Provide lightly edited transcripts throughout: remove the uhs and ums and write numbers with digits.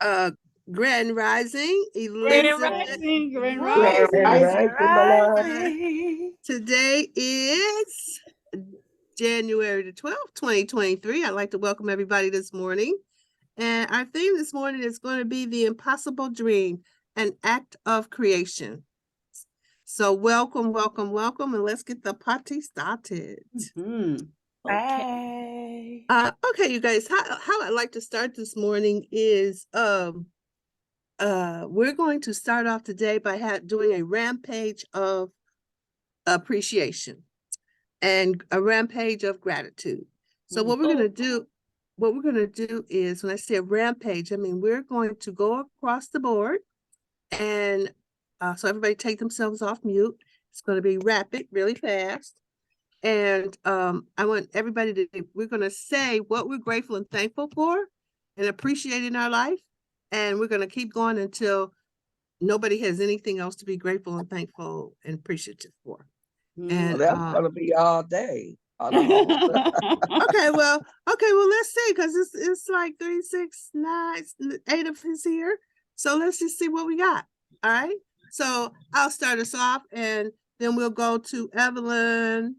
Uh, Grand Rising, Grand Elizabeth. Rising, Grand Rising. Today is January the 12th, 2023. I'd like to welcome everybody this morning. And our theme this morning is going to be the impossible dream, an act of creation. So welcome, welcome, welcome, and let's get the party started. Okay. Okay, you guys, how I'd like to start this morning is we're going to start off today by doing a rampage of appreciation and a rampage of gratitude. So what we're going to do is, when I say a rampage, I mean we're going to go across the board, and so everybody take themselves off mute. It's going to be rapid, really fast. And I want everybody we're going to say what we're grateful and thankful for and appreciate in our life. And we're going to keep going until nobody has anything else to be grateful and thankful and appreciative for. And that's going to be all day. okay, well, let's see, because it's like 3, 6, 9, 8 of us here. So let's just see what we got. All right. So I'll start us off, and then we'll go to Evelyn.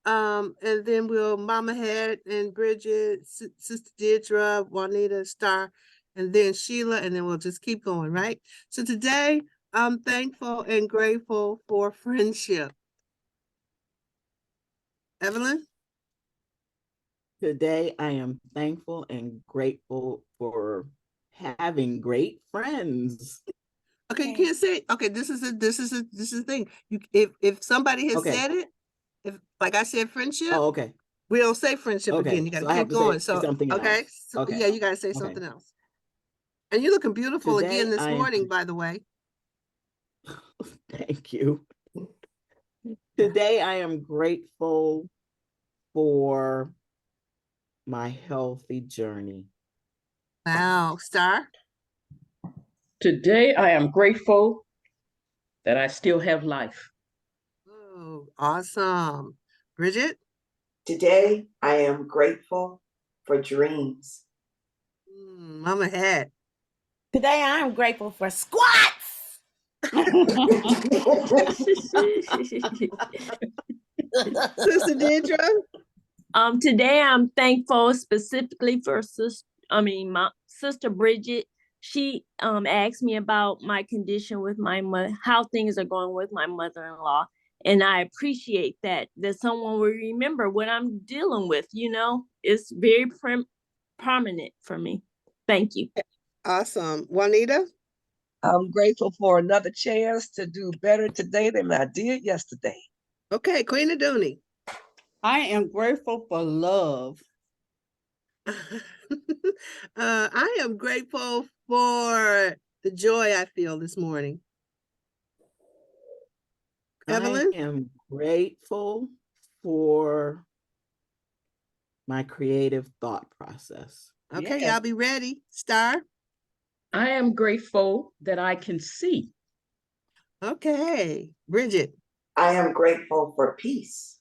And then we'll Mama Head and Bridget, Sister Deirdre, Juanita, Star, and then Sheila, and then we'll just keep going, right? So today, I'm thankful and grateful for friendship. Evelyn? Today, I am thankful and grateful for having great friends. Okay, you can't say, okay, this is the thing. If somebody has said it, if, like I said, friendship. Oh, okay. We don't say friendship again. You got to keep going. So something else. Okay. Yeah, you got to say something else. And you're looking beautiful Today, again this morning, by the way. Thank you. Today, I am grateful for my healthy journey. Wow, Star. Today, I am grateful that I still have life. Oh, awesome. Bridget? Today, I am grateful for dreams. Mama Head. Today, I am grateful for squats. Sister Deirdre? Today, I'm thankful specifically for my sister Bridget. She asked me about my condition with my mother, how things are going with my mother-in-law. And I appreciate that someone will remember what I'm dealing with, It's very prominent for me. Thank you. Awesome. Juanita? I'm grateful for another chance to do better today than I did yesterday. Okay, Queen Aduni. I am grateful for love. I am grateful for the joy I feel this morning. Evelyn? I am grateful for my creative thought process. Okay, y'all be ready. Star? I am grateful that I can see. Okay. Bridget? I am grateful for peace.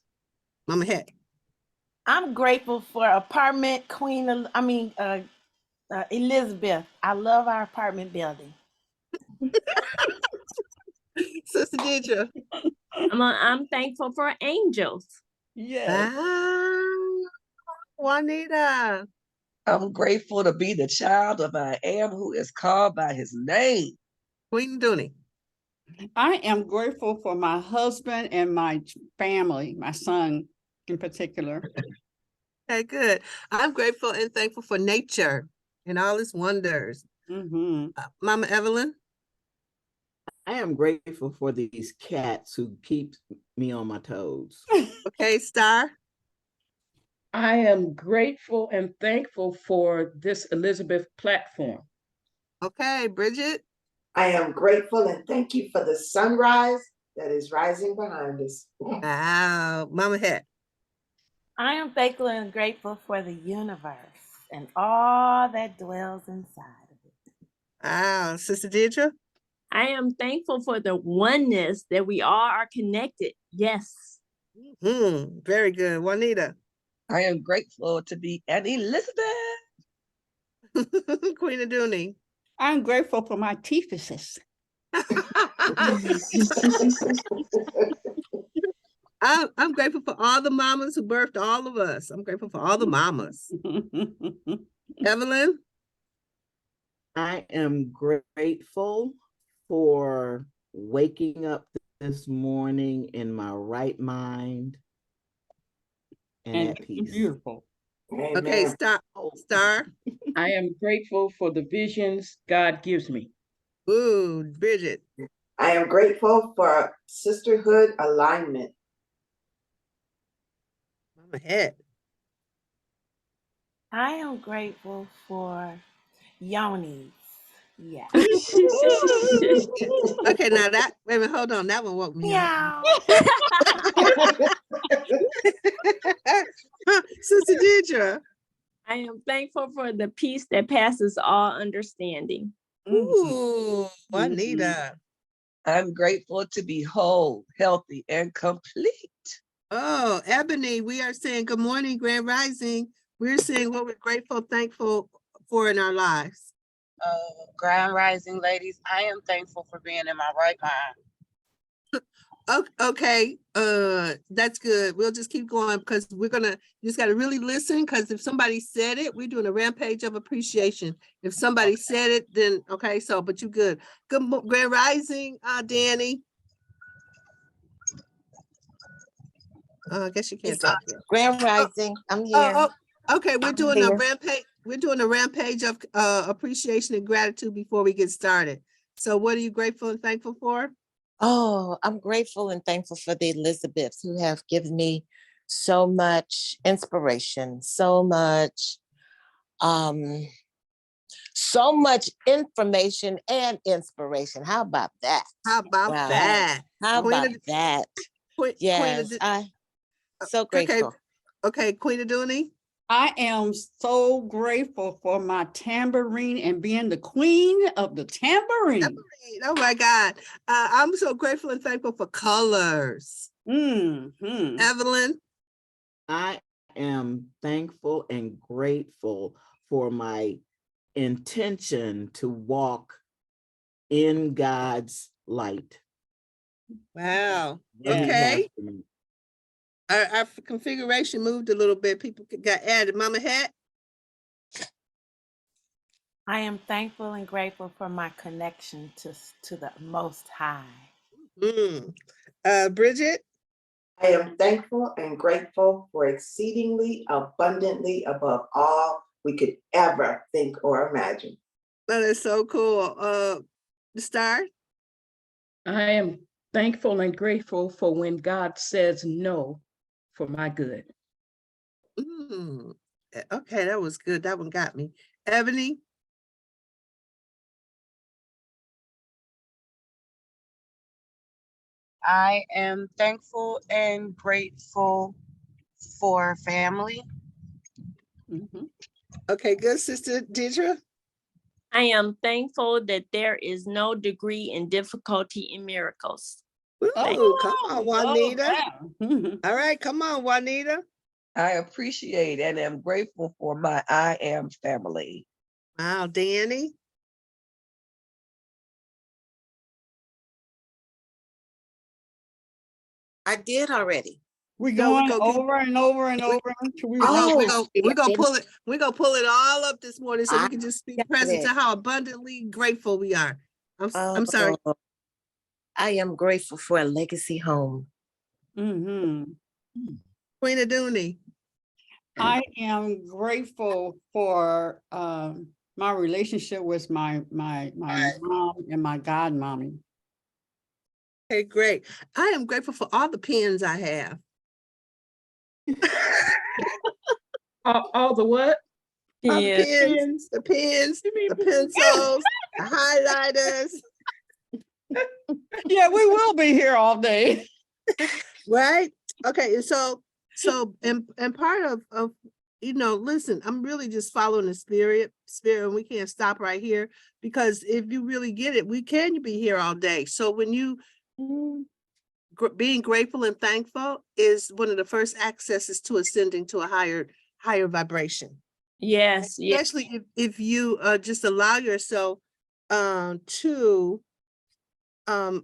Mama Head? I'm grateful for apartment Elizabeth. I love our apartment building. Sister Deirdre? I'm thankful for angels. Yes. Juanita? I'm grateful to be the child of I Am who is called by his name. Queen Dooney? I am grateful for my husband and my family, my son in particular. Okay, good. I'm grateful and thankful for nature and all its wonders. Mama Evelyn? I am grateful for these cats who keep me on my toes. Okay, Star? I am grateful and thankful for this Elizabeth platform. Okay, Bridget? I am grateful and thank you for the sunrise that is rising behind us. Wow, Mama Head? I am thankful and grateful for the universe and all that dwells inside of it. Wow, Sister Deirdre? I am thankful for the oneness that we all are connected. Yes. Very good. Juanita? I am grateful to be an Elizabeth. Queen Aduni? I'm grateful for my teethuses. I'm grateful for all the mamas who birthed all of us. I'm grateful for all the mamas. Evelyn? I am grateful for waking up this morning in my right mind and And at peace. beautiful. Okay, Amen. Star. I am grateful for the visions God gives me. Ooh, Bridget. I am grateful for sisterhood alignment. I'm ahead. I am grateful for yonis. Yeah. Okay, now that, wait a minute, hold on. That one woke me up. Meow. Sister Deidre. I am thankful for the peace that passes all understanding. Ooh, Juanita. I'm grateful to be whole, healthy, and complete. Oh, Ebony, we are saying good morning, Grand Rising. We're saying what we're grateful, thankful for in our lives. Grand Rising, ladies. I am thankful for being in my right mind. Okay, that's good. We'll just keep going because we're gonna, you just gotta really listen, because if somebody said it, we're doing a rampage of appreciation. If somebody said it, then, okay, so, but you good. Grand Rising, Danny. I guess you can't talk yet. Grand Rising, I'm here. Okay, we're I'm doing a here. rampage. We're doing a rampage of appreciation and gratitude before we get started. So what are you grateful and thankful for? Oh, I'm grateful and thankful for the Elizabeths who have given me so much inspiration, so much information and inspiration. How about that? How about Wow. that? How Queen about of- that? Queen Yes, of- I so grateful. Okay, Queen Aduni. I am so grateful for my tambourine and being the queen of the tambourine. Oh my God. I'm so grateful and thankful for colors. Mm-hmm. Evelyn. I am thankful and grateful for my intention to walk in God's light. Wow. Yes. Okay. Our configuration moved a little bit. People got added. Mama Hat. I am thankful and grateful for my connection to the Most High. Bridget. I am thankful and grateful for exceedingly abundantly above all we could ever think or imagine. That is so cool. Star. I am thankful and grateful for when God says no for my good. Okay, that was good. That one got me. Ebony. I am thankful and grateful for family. Mm-hmm. Okay, good, Sister Deidre. I am thankful that there is no degree in difficulty in miracles. Ooh, come on, Juanita. Oh, All right, come on, Juanita. I appreciate and am grateful for my I am family. Wow, Danny. I did already. We're No, we going go keep- over and over and over until we Oh, We're gonna pull it. We're gonna pull it all up this morning so we can just be got present it. to how abundantly grateful we are. I'm sorry. Oh, I am grateful for a legacy home. Mm-hmm. Queen Aduni. I am grateful for my relationship with my mom and my godmommy. Okay, great. I am grateful for all the pens I have. All the what? All the Yeah. pens, the pencils, the highlighters. Yeah, we will be here all day. Right? Okay, and so and part of listen, I'm really just following the spirit, and we can't stop right here, because if you really get it, we can be here all day. So when you being grateful and thankful is one of the first accesses to ascending to a higher vibration. Yes. Yes. Especially if you just allow yourself to, okay,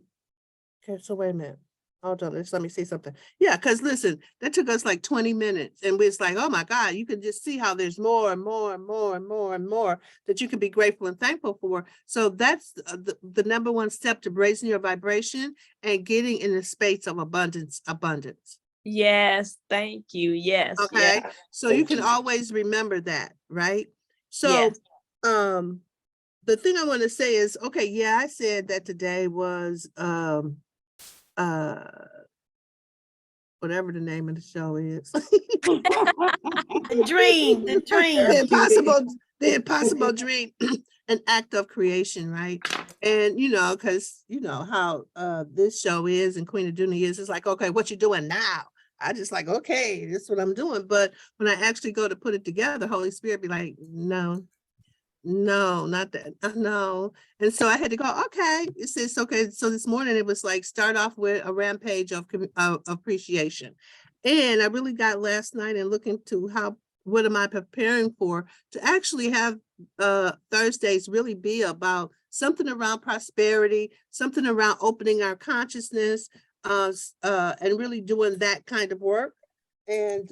so wait a minute. Hold on, let me see something. Yeah, because listen, that took us like 20 minutes and it's like, oh my God, you can just see how there's more and more and more and more and more that you can be grateful and thankful for. So that's the number one step to raising your vibration and getting in a space of abundance. Yes, thank you. Yes, Okay, yes, so you Thank can you. always remember that, right? So, yes. the thing I want to say is, okay, yeah, I said that today was, whatever the name of the show is. The dream, the dream. The impossible dream, an act of creation, right? And because you know how this show is and Queen of Duny is, it's like, okay, what you doing now? I just like, okay, this is what I'm doing. But when I actually go to put it together, Holy Spirit be like, no, not that. No. And so I had to go, okay. It says, okay. So this morning it was like, start off with a rampage of appreciation. And I really got last night and looking to what am I preparing for to actually have Thursdays really be about something around prosperity, something around opening our consciousness, and really doing that kind of work. And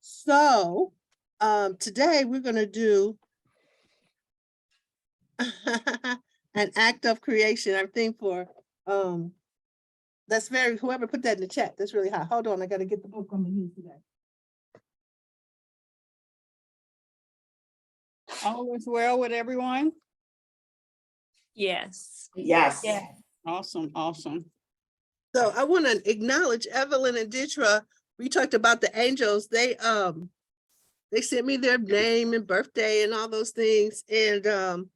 so today we're going to do an act of creation. I think for that's very, whoever put that in the chat, that's really hot. Hold on, I gotta get the book I'm gonna use today. All is well with everyone? Yes. Yes. Yeah. Awesome, awesome. So I want to acknowledge Evelyn and Ditra. We talked about the angels. They sent me their name and birthday and all those things. And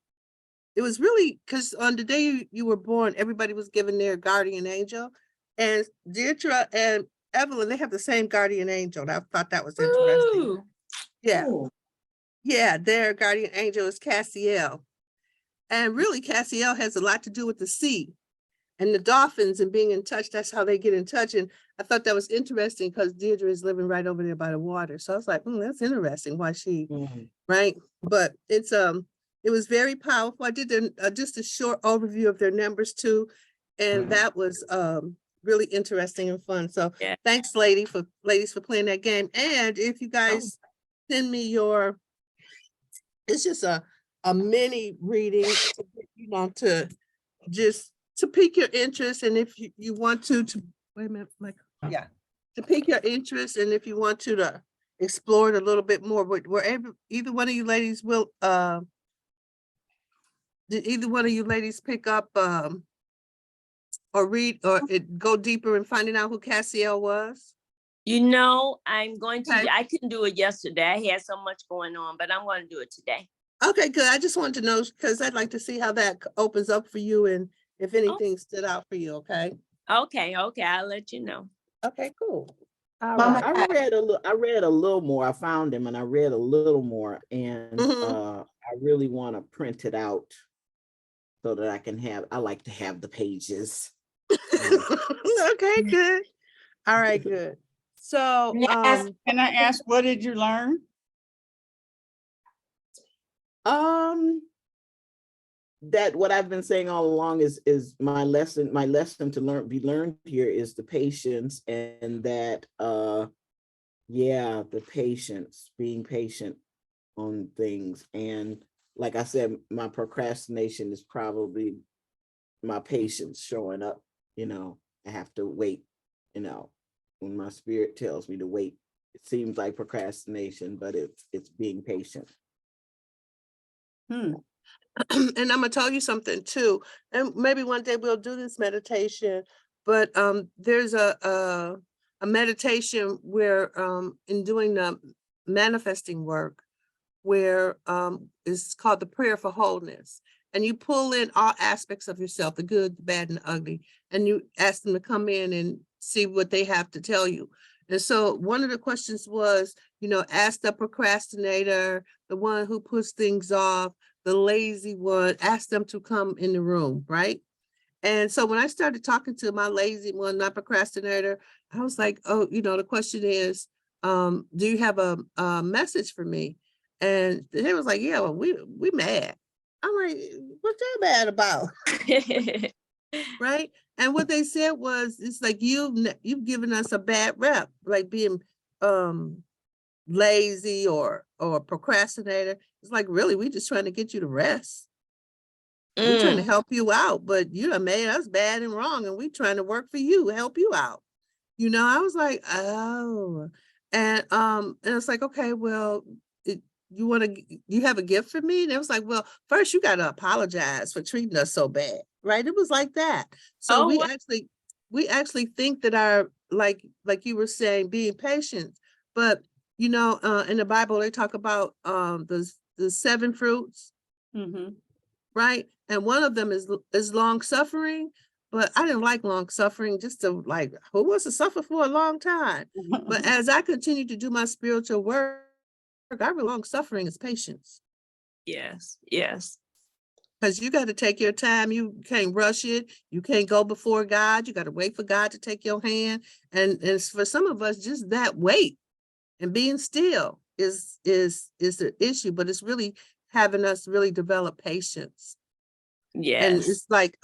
it was really because on the day you were born, everybody was given their guardian angel. And Deirdre and Evelyn, they have the same guardian angel. And I thought that was interesting. Ooh. Yeah. Ooh. Yeah, their guardian angel is Cassiel. And really, Cassiel has a lot to do with the sea and the dolphins and being in touch. That's how they get in touch. And I thought that was interesting because Deirdre is living right over there by the water. So I was like, that's interesting why she, right? But it was very powerful. I did just a short overview of their numbers too. And that was really interesting and fun. So Yeah. thanks, ladies for playing that game. And if you guys send me it's just a mini reading to to just to pique your interest. And if you want to wait a minute, to pique your interest. And if you want to explore it a little bit more, wherever either one of you ladies will, did either one of you ladies pick up or read or go deeper in finding out who Cassiel was? I'm going to, Okay. I couldn't do it yesterday. I had so much going on, but I'm going to do it today. Okay, good. I just wanted to know because I'd like to see how that opens up for you and if anything stood out for you. Okay. Okay, I'll let you know. Okay, cool. All Mama, right. I read a little more. I found him and I read a little more, and I really want to print it out so that I like to have the pages. Okay, good. All right, good. So Can I ask, what did you learn? That what I've been saying all along is my lesson to be learned here is the patience, and that the patience, being patient on things. And like I said, my procrastination is probably my patience showing up. I have to wait, when my spirit tells me to wait. It seems like procrastination, but it's being patient. and I'm gonna tell you something too, and maybe one day we'll do this meditation, but there's a meditation where in doing the manifesting work where it's called the prayer for wholeness, and you pull in all aspects of yourself, the good, the bad, and the ugly, and you ask them to come in and see what they have to tell you. And so one of the questions was, ask the procrastinator, the one who puts things off, the lazy one, ask them to come in the room, right? And so when I started talking to my lazy one, my procrastinator, I was like, oh, the question is, do you have a message for me? And they was like, yeah, well, we mad. I'm like, what's that bad about? Right? And what they said was, it's like you've given us a bad rep, like being lazy or procrastinator. It's like, really, we just trying to get you to rest. We're trying to help you out, but you done made us bad and wrong, and we trying to work for you, help you out. You know, I was like, oh, and it's like, okay, well, you have a gift for me? And it was like, well, first you got to apologize for treating us so bad, right? It was like that. So Oh, we wow. actually think that our, like you were saying, being patient, but you know, in the Bible they talk about the 7 fruits, right? And one of them is long suffering. But I didn't like long suffering, just to like, who wants to suffer for a long time? But as I continue to do my spiritual work, I realize long suffering is patience. Yes, yes. Because you got to take your time. You can't rush it. You can't go before God. You got to wait for God to take your hand. And it's for some of us, just that wait and being still is the issue, but it's really having us really develop patience. And Yes. it's like,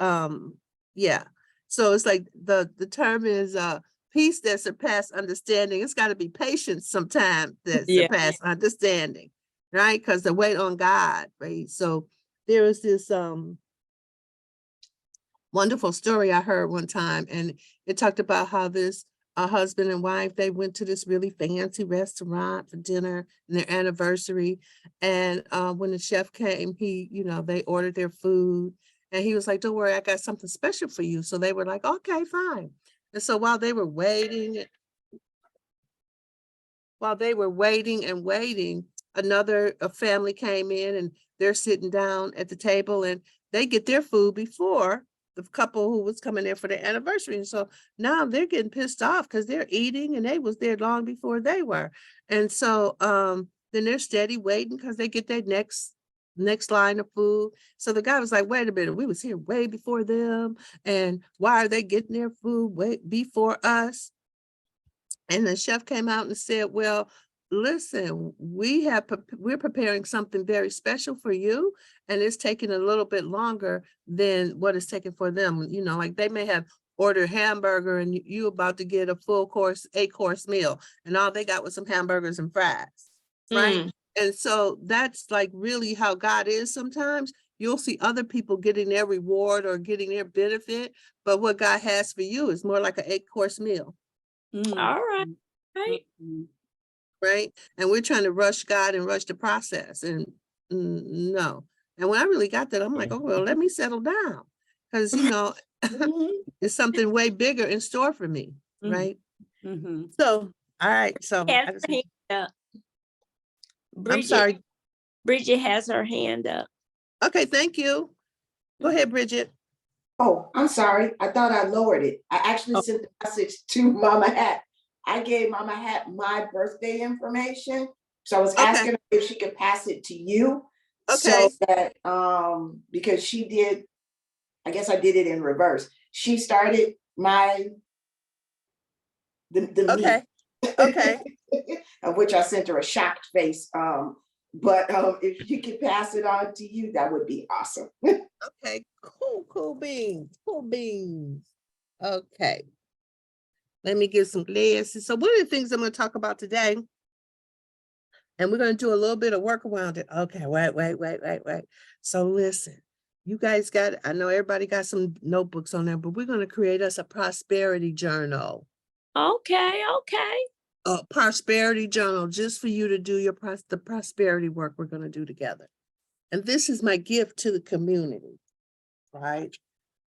yeah. So it's like the term is peace that surpass understanding. It's got to be patience sometimes that Yeah. surpass understanding, right? Because the wait on God, right? So there was this wonderful story I heard one time, and it talked about how this husband and wife, they went to this really fancy restaurant for dinner and their anniversary. And when the chef came, they ordered their food. And he was like, don't worry, I got something special for you. So they were like, okay, fine. And so while they were waiting and waiting, a family came in, and they're sitting down at the table, and they get their food before the couple who was coming there for their anniversary. And so now they're getting pissed off because they're eating and they was there long before they were. And so then they're steady waiting because they get their next line of food. So the guy was like, wait a minute, we was here way before them, and why are they getting their food way before us? And the chef came out and said, well, listen, we're preparing something very special for you, and it's taking a little bit longer than what it's taking for them. You know, like they may have ordered hamburger, and you about to get a full course, 8-course meal, and all they got was some hamburgers and fries, right? And so that's like really how God is sometimes. You'll see other people getting their reward or getting their benefit, but what God has for you is more like an 8-course meal. All right. Right. Right. And we're trying to rush God and rush the process. And no. And when I really got that, I'm like, oh, well, let me settle down. Because, it's something way bigger in store for me. Right. So, all right. So Has her hand up. I'm sorry. Bridget has her hand up. Okay, thank you. Go ahead, Bridget. Oh, I'm sorry. I thought I lowered it. I actually sent the message to Mama Hat. I gave Mama Hat my birthday information. So I was asking her if she could pass it to you. Okay. So that, because she did, I guess I did it in reverse. She started the Okay. meet. Okay. Of which I sent her a shocked face. But if you could pass it on to you, that would be awesome. Okay. Cool beans. Okay. Let me get some glasses. So one of the things I'm going to talk about today, and we're going to do a little bit of work around it. Okay, wait. So listen, you guys I know everybody got some notebooks on there, but we're going to create us a prosperity journal. Okay. A prosperity journal just for you to do the prosperity work we're going to do together. And this is my gift to the community, right?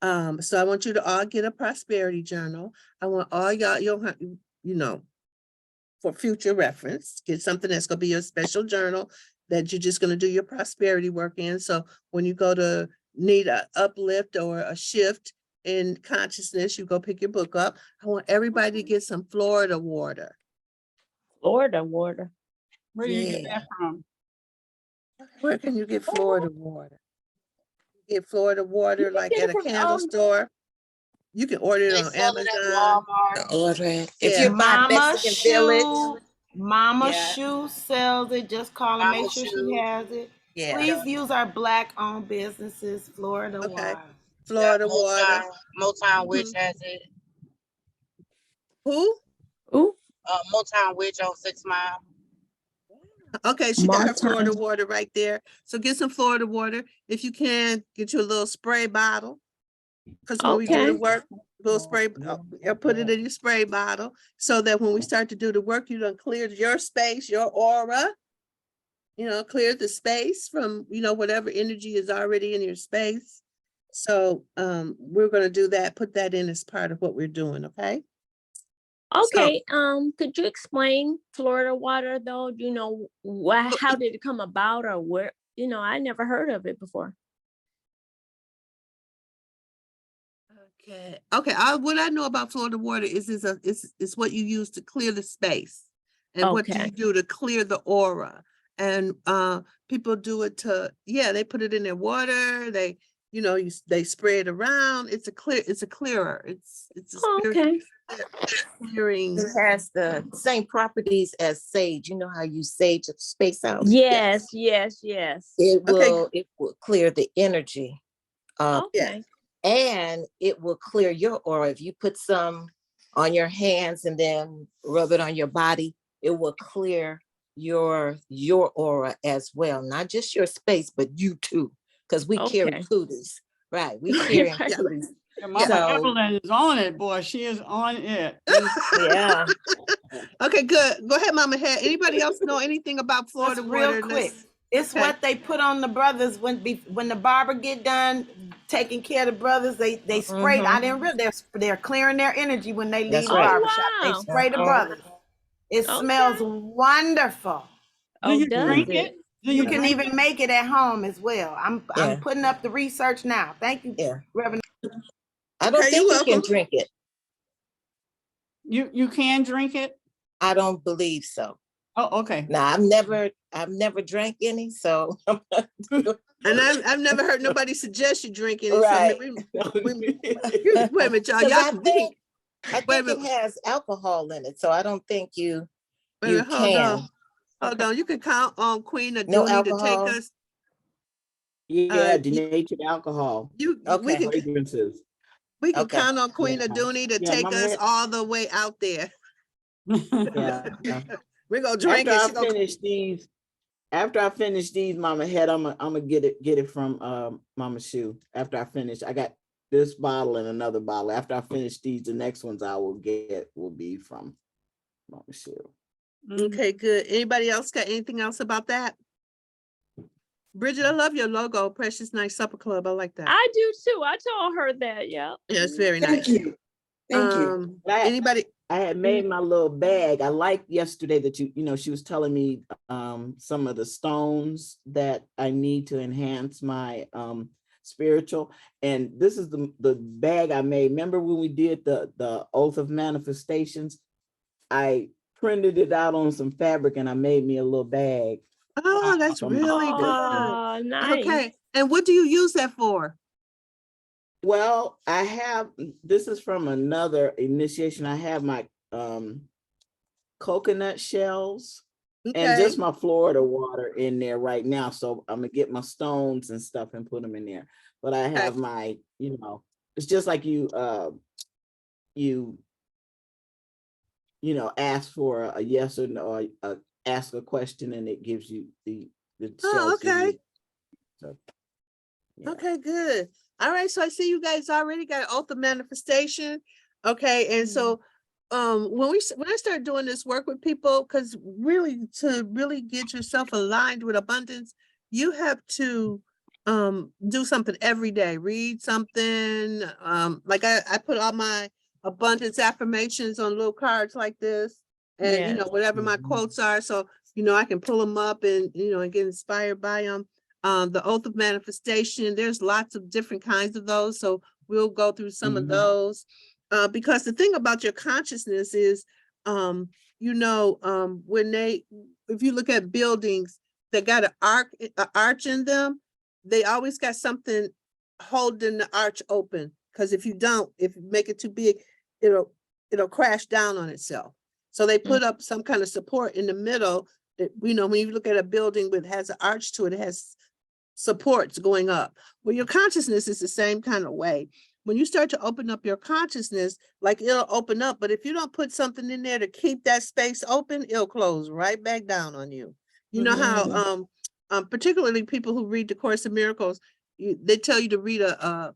So I want you to all get a prosperity journal. I want all y'all, for future reference, get something that's going to be your special journal that you're just going to do your prosperity work in. So when you go to need an uplift or a shift in consciousness, you go pick your book up. I want everybody to get some Florida water. Florida water. Where do you get that from? Where can you get Florida water? Get Florida water like get at it a from, candle store. You can order it on Amazon. Order it. If Yeah. you're by Mama Mexican Village, Shoe, Mama Yeah. Shoe sells it. Just call and Mama make sure she Shoe. has it. Yeah. Please use our Black-owned businesses, Florida Okay. Water. Florida Water. Motown Witch Mhm. has it. Who? Ooh, Motown Witch on 6 Mile. Okay, she got her Florida Motown. water right there. So get some Florida water. If you can, get you a little spray bottle. Because when we do the Okay. work, little spray, put it in your spray bottle so that when we start to do the work, you done cleared your space, your aura. You know, clear the space from, you know, whatever energy is already in your space. So we're gonna do that, put that in as part of what we're doing, okay? Okay, could you explain Florida Water though? You know, how did it come about or where, you know, I never heard of it before. Okay, what I know about Florida water is what you use to clear the space. And what do Okay. you do to clear the aura? And people do it they put it in their water, they, you know, they spray it around. It's a clearer. It's a Okay. clearing. It has the same properties as sage. You know how you sage a space out? Yes, yes, yes. It Okay. will clear the energy. Okay. And it will clear your aura. If you put some on your hands and then rub it on your body, it will clear your aura as well. Not just your space, but you too. Because we carry Okay. cooties. Right. We Right, carry right. cooties. Yeah, Mama So- Evelyn is on it, boy. She is on it. Yeah. Okay, good. Go ahead, Mama Head. Anybody else know anything about Florida Just real water? quick. It's Okay. what they put on the brothers when the barber get done taking care of the brothers. They sprayed. I didn't realize they're clearing their energy when they leave That's the right. barbershop. They wow. spray the Uh-huh. brothers. It Okay. smells wonderful. Do Oh, you does drink it? it? Do You you can drink even it? make it at home as well. I'm Yeah. putting up the research now. Thank you, Yeah. Reverend. I don't Okay, think you're you can welcome. drink it. You can drink it? I don't believe so. Oh, okay. Now I've never drank any, so And I've never heard nobody suggest you drink any. right. So wait a minute, y'all. 'Cause Y'all I can think wait a it minute. has alcohol in it, so I don't think you Wait a minute, hold can. on. Hold on. You can count on Queen No Aduni to take alcohol? us. Yeah, You, denatured alcohol, we Okay. can fragrances. Okay. count on Queen Yeah. Aduni to Yeah, take Mama us Head. all the way out there. Yeah. We're gonna drink After it. I She gonna finish these, Mama Head, I'm gonna get it from Mama Shu. After I finish, I got this bottle and another bottle. After I finish these, the next ones I will be from Mama Shu. Okay, good. Anybody else got anything else about that? Bridget, I love your logo, Precious Nice Supper Club. I like that. I do too. I told her that. Yeah. Yeah, it's very Thank nice. you. Thank you. Anybody? I had made my little bag. I liked yesterday that she was telling me some of the stones that I need to enhance my spiritual. And this is the bag I made. Remember when we did the Oath of Manifestations? I printed it out on some fabric and I made me a little bag. Oh, that's From my really good. Oh, nice. Okay. And what do you use that for? Well, this is from another initiation. I have my coconut shells and Okay. just my Florida water in there right now. So I'm gonna get my stones and stuff and put them in there. But I have my, it's just like you ask for a yes or no, or ask a question and it gives you the Oh, shells you okay. need. So, yeah. Okay, good. All right. So I see you guys already got Oath of Manifestation. Okay. And so when I start doing this work with people, because really to really get yourself aligned with abundance, you have to do something every day. Read something. Like I put all my abundance affirmations on little cards like this. And Yes. whatever my quotes are. So I can pull them up and and get inspired by them. The Oath of Manifestation, there's lots of different kinds of those. So we'll go through some of those. Because the thing about your consciousness is, when if you look at buildings that got an arch in them, they always got something holding the arch open. Because if you make it too big, it'll crash down on itself. So they put up some kind of support in the middle You know, when you look at a building that has an arch to it, it has supports going up. Well, your consciousness is the same kind of way. When you start to open up your consciousness, like it'll open up, but if you don't put something in there to keep that space open, it'll close right back down on you. You know how, particularly people who read the Course in Miracles, they tell you to read a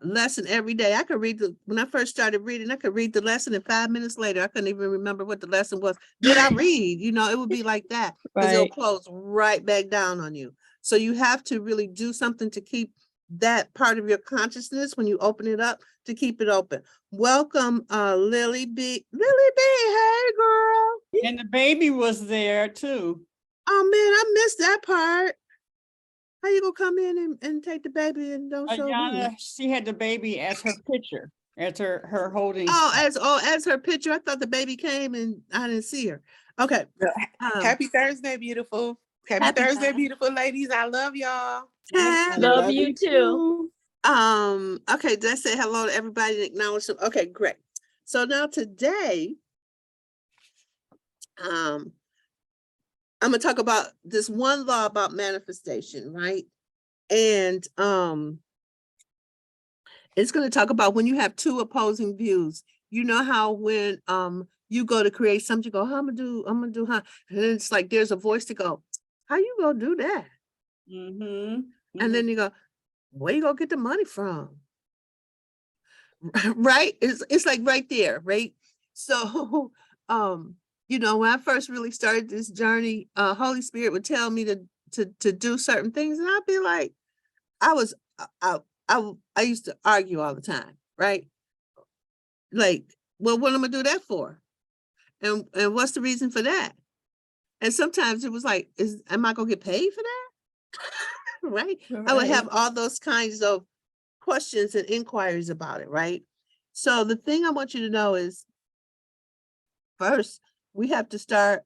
lesson every day. I could read when I first started reading, I could read the lesson and 5 minutes later, I couldn't even remember what the lesson was. Did I read? You know, it would be like that because it'll close right back down on you. So you have to really do something to keep that part of your consciousness when you open it up, to keep it open. Welcome, Lily B. Lily B, hey girl. And the baby was there too. Oh man, I missed that part. How you gonna come in and take the baby and don't show me? Ayana, she had the baby as her picture, as her holding. As her picture. I thought the baby came and I didn't see her. Okay. Happy Thursday, beautiful. Happy Thursday, beautiful ladies. I love y'all. Love you too. Okay, did I say hello to everybody and acknowledge them? Okay, great. So now today, I'm gonna talk about this one law about manifestation, right? And it's gonna talk about when you have two opposing views. You know how when you go to create something, you go, I'm gonna do, huh? And then it's like there's a voice to go, how you gonna do that? And then you go, where you gonna get the money from? Right? It's like right there, right? So you know, when I first really started this journey, Holy Spirit would tell me to do certain things, and I'd be like, I used to argue all the time, right? Like, well, what am I gonna do that for? And what's the reason for that? And sometimes it was like, am I gonna get paid for that? Right? I would have all those kinds of questions and inquiries about it, right? So the thing I want you to know is, first, we have to start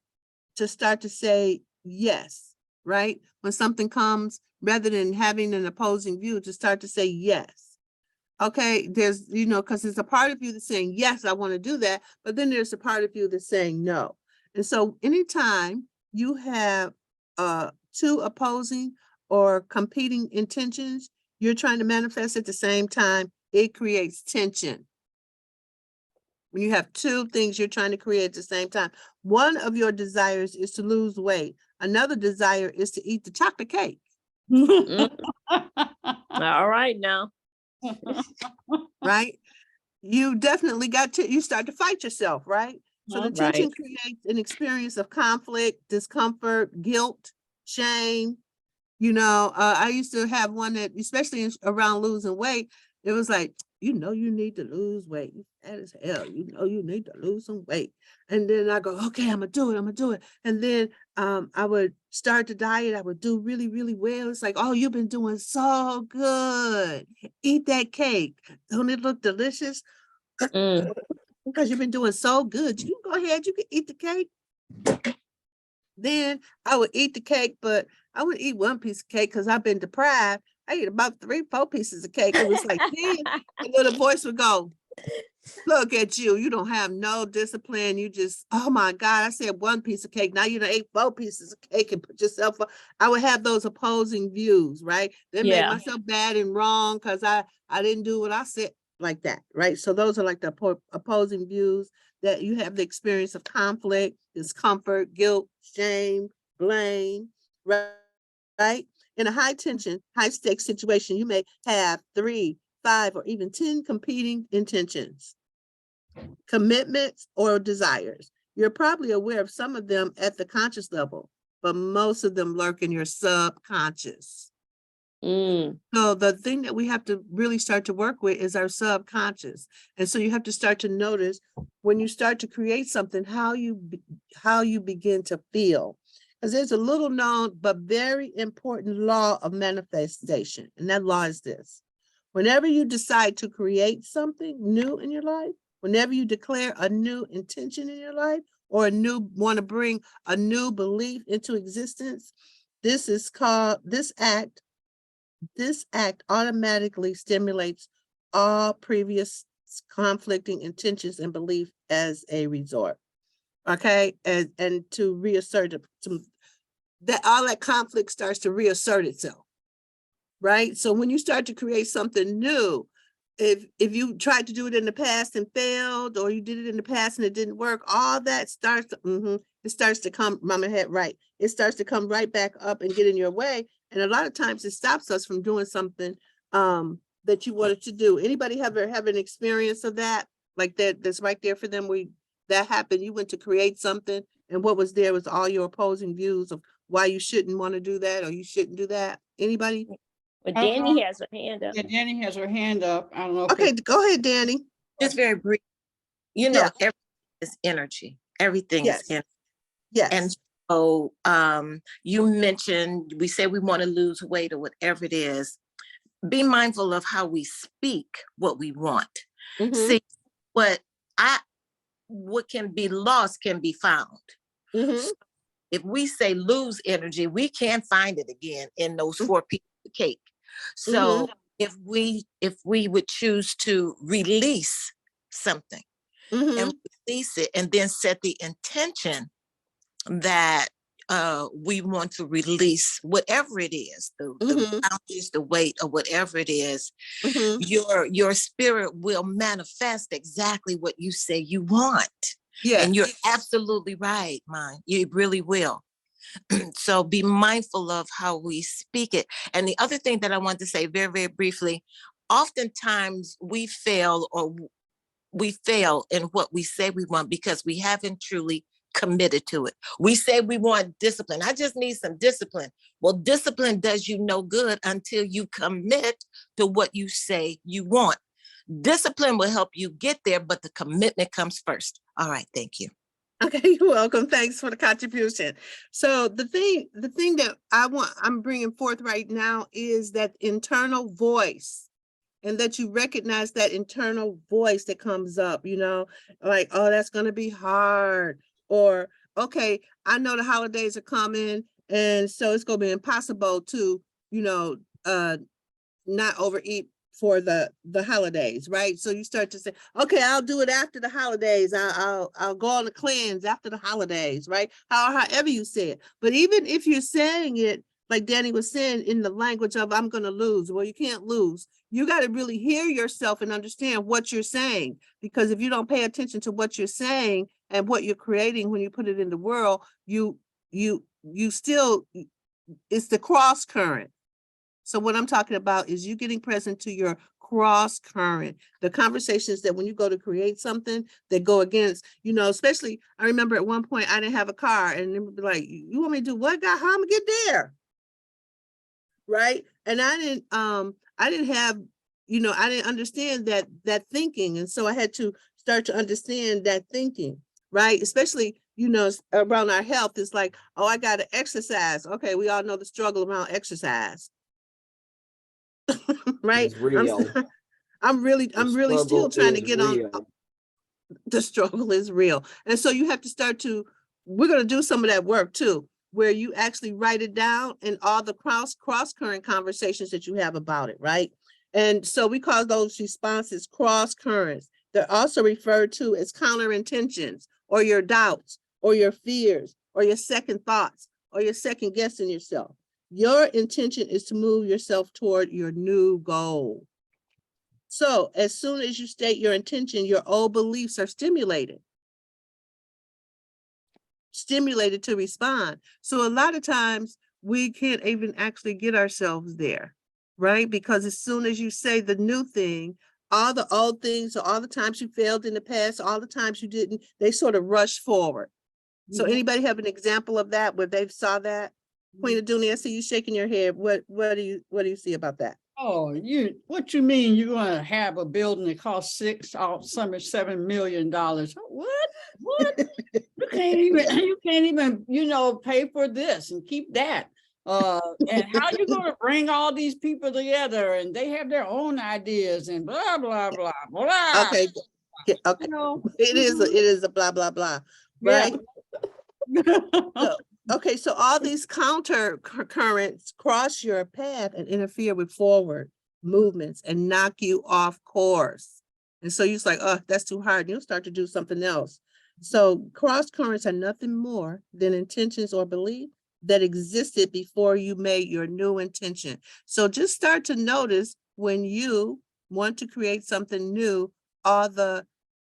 to say yes, right? When something comes, rather than having an opposing view, to start to say yes. Okay, there's, you know, because there's a part of you that's saying, yes, I want to do that, but then there's a part of you that's saying no. And so anytime you have two opposing or competing intentions, you're trying to manifest at the same time, it creates tension. When you have two things you're trying to create at the same time, one of your desires is to lose weight. Another desire is to eat the chocolate cake. All right now. Right? You definitely you start to fight yourself, right? So the tension creates an experience of conflict, discomfort, guilt, shame. You know, I used to have one that, especially around losing weight, it was like, you know, you need to lose weight. You fat as hell. You know, you need to lose some weight. And then I go, okay, I'm gonna do it. And then I would start the diet. I would do really, really well. It's like, oh, you've been doing so good. Eat that cake. Don't it look delicious? Because you've been doing so good. You can go ahead, you can eat the cake. Then I would eat the cake, but I would eat one piece of cake because I've been deprived. I eat about 3-4 pieces of cake. It was like, then the little voice would go, look at you. You don't have no discipline. You just, oh my God, I said one piece of cake. Now you done ate 4 pieces of cake and put yourself up. I would have those opposing views, right? They made myself bad and wrong because I didn't do what I said, like that, right? So those are like the opposing views, that you have the experience of conflict, discomfort, guilt, shame, blame, right? In a high tension, high stakes situation, you may have 3, 5, or even 10 competing intentions, commitments, or desires. You're probably aware of some of them at the conscious level, but most of them lurk in your subconscious. So the thing that we have to really start to work with is our subconscious. And so you have to start to notice when you start to create something, how you begin to feel. Because there's a little known but very important law of manifestation. And that law is this: whenever you decide to create something new in your life, whenever you declare a new intention in your life, or want to bring a new belief into existence, this act automatically stimulates all previous conflicting intentions and belief as a result. okay, and to reassert it, that all that conflict starts to reassert itself, right? So when you start to create something new, if you tried to do it in the past and failed, or you did it in the past and it didn't work, all that starts, it starts to come, Mama had right. It starts to come right back up and get in your way. And a lot of times it stops us from doing something that you wanted to do. Anybody have an experience of that? Like that's right there for them, that happened, you went to create something and what was there was all your opposing views of why you shouldn't want to do that or you shouldn't do that. Anybody? But Danny has her hand up. Yeah, Danny has her hand up. I don't know. Okay, go ahead, Danny. Just very brief. You know, everything is energy. Everything is energy. Yes. And so you mentioned, we say we want to lose weight or whatever it is. Be mindful of how we speak what we want. See, what can be lost can be found. So if we say lose energy, we can't find it again in those 4 pieces of cake. So if we would choose to release something and release it and then set the intention that we want to release whatever it is, the boundaries, the weight, or whatever it is, your spirit will manifest exactly what you say you want. Yeah. And you're absolutely right, man. You really will. So be mindful of how we speak it. And the other thing that I want to say very, very briefly, oftentimes we fail in what we say we want because we haven't truly committed to it. We say we want discipline. I just need some discipline. Well, discipline does you no good until you commit to what you say you want. Discipline will help you get there, but the commitment comes first. All right, thank you. Okay, you're welcome. Thanks for the contribution. So the thing that I'm bringing forth right now is that internal voice, and that you recognize that internal voice that comes up, like, oh, that's going to be hard, or, okay, I know the holidays are coming, and so it's going to be impossible to, not overeat for the holidays, right? So you start to say, okay, I'll do it after the holidays. I'll go on a cleanse after the holidays, right? However you say it. But even if you're saying it, like Danny was saying, in the language of I'm going to lose, well, you can't lose. You got to really hear yourself and understand what you're saying, because if you don't pay attention to what you're saying and what you're creating when you put it in the world, you still, it's the cross current. So what I'm talking about is you getting present to your cross current, the conversations that when you go to create something that go against, especially, I remember at one point I didn't have a car, and it would be like, you want me to do what? God, how am I gonna get there? Right. And I didn't have, I didn't understand that thinking. And so I had to start to understand that thinking, right? Especially, around our health. It's like, oh, I got to exercise. Okay. We all know the struggle around exercise. Right. It's real. I'm really still trying to get real. on. The struggle is real. And so you have to we're going to do some of that work too, where you actually write it down and all the cross current conversations that you have about it. Right. And so we call those responses cross currents. They're also referred to as counter intentions, or your doubts, or your fears, or your second thoughts, or your second guessing yourself. Your intention is to move yourself toward your new goal. So as soon as you state your intention, your old beliefs are stimulated to respond. So a lot of times we can't even actually get ourselves there, right? Because as soon as you say the new thing, all the old things, or all the times you failed in the past, all the times you didn't, they sort of rush forward. So anybody have an example of that where they saw that? Queen Adunia, I see you shaking your head. What do you see about that? Oh, what you mean you're gonna have a building that costs $7 million? What? You can't even, pay for this and keep that. And how you gonna bring all these people together, and they have their own ideas and blah blah blah blah. Okay. Okay. It is a blah blah blah, right? Yeah. So all these counter currents cross your path and interfere with forward movements and knock you off course. And so you're just like, oh, that's too hard. And you'll start to do something else. So cross currents are nothing more than intentions or belief that existed before you made your new intention. So just start to notice when you want to create something new, all the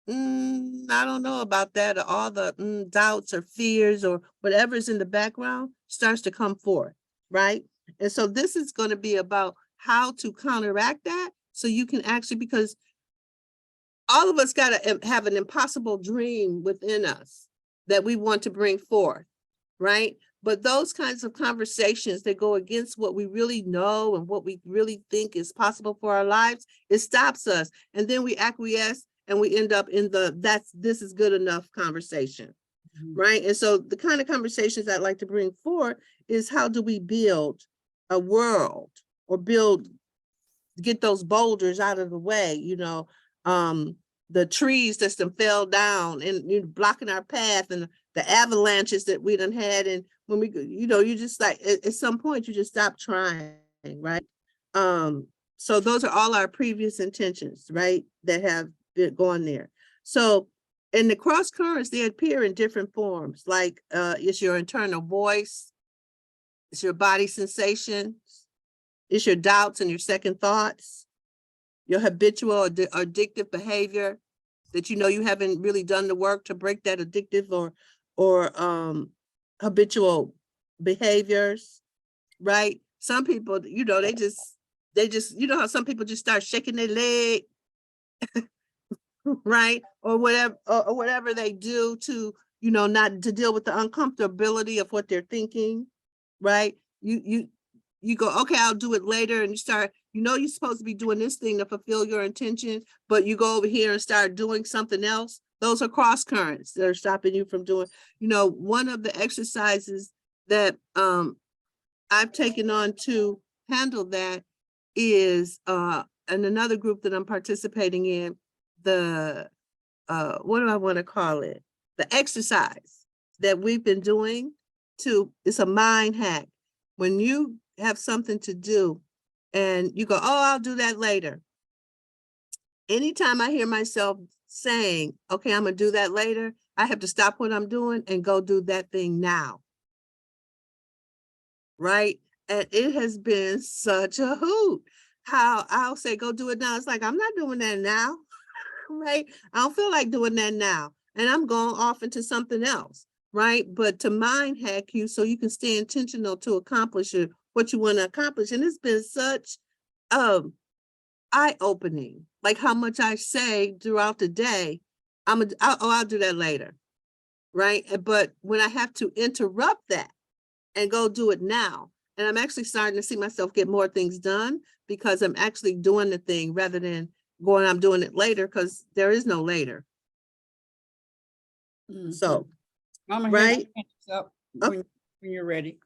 I don't know about that, or all the doubts or fears or whatever's in the background starts to come forth, right? And so this is going to be about how to counteract that so you can actually, because all of us got to have an impossible dream within us that we want to bring forth, right? But those kinds of conversations that go against what we really know and what we really think is possible for our lives, it stops us. And then we acquiesce and we end up in this is good enough conversation, right? And so the kind of conversations I'd like to bring forth is how do we build a world or get those boulders out of the way, the trees that fell down and blocking our path, and the avalanches that we done had. And when we, you just like, at some point you just stop trying, right? So those are all our previous intentions, right? That have been going there. So in the cross currents, they appear in different forms, like it's your internal voice, it's your body sensations, it's your doubts and your second thoughts, your habitual or addictive behavior that you haven't really done the work to break that addictive or habitual behaviors, right? Some people, they just how some people just start shaking their leg, right? Or whatever they do to, not to deal with the uncomfortability of what they're thinking, right? You go, okay, I'll do it later. And you start, you're supposed to be doing this thing to fulfill your intention, but you go over here and start doing something else. Those are cross currents that are stopping you from doing, one of the exercises that I've taken on to handle that is and another group that I'm participating in, the what do I want to call it? The exercise that we've been doing it's a mind hack. When you have something to do and you go, oh, I'll do that later. Anytime I hear myself saying, okay, I'm gonna do that later, I have to stop what I'm doing and go do that thing now. Right? And it has been such a hoot. How I'll say, go do it now. It's like, I'm not doing that now, right? I don't feel like doing that now. And I'm going off into something else, right? But to mind hack you so you can stay intentional to accomplish what you want to accomplish. And it's been such eye-opening, like how much I say throughout the day, I'll do that later, right? But when I have to interrupt that and go do it now, and I'm actually starting to see myself get more things done because I'm actually doing the thing rather than going, I'm doing it later, because there is no later. So, Mama, right? Up when you're ready.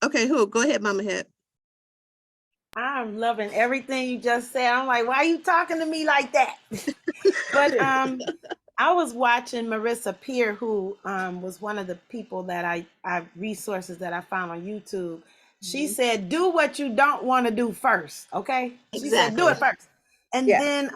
Okay, go ahead, Mama Head. I'm loving everything you just said. I'm like, why are you talking to me like that? But I was watching Marissa Peer, who was one of the people that I resources that I found on YouTube. She said, do what you don't want to do first. Okay. She said, do it first. And then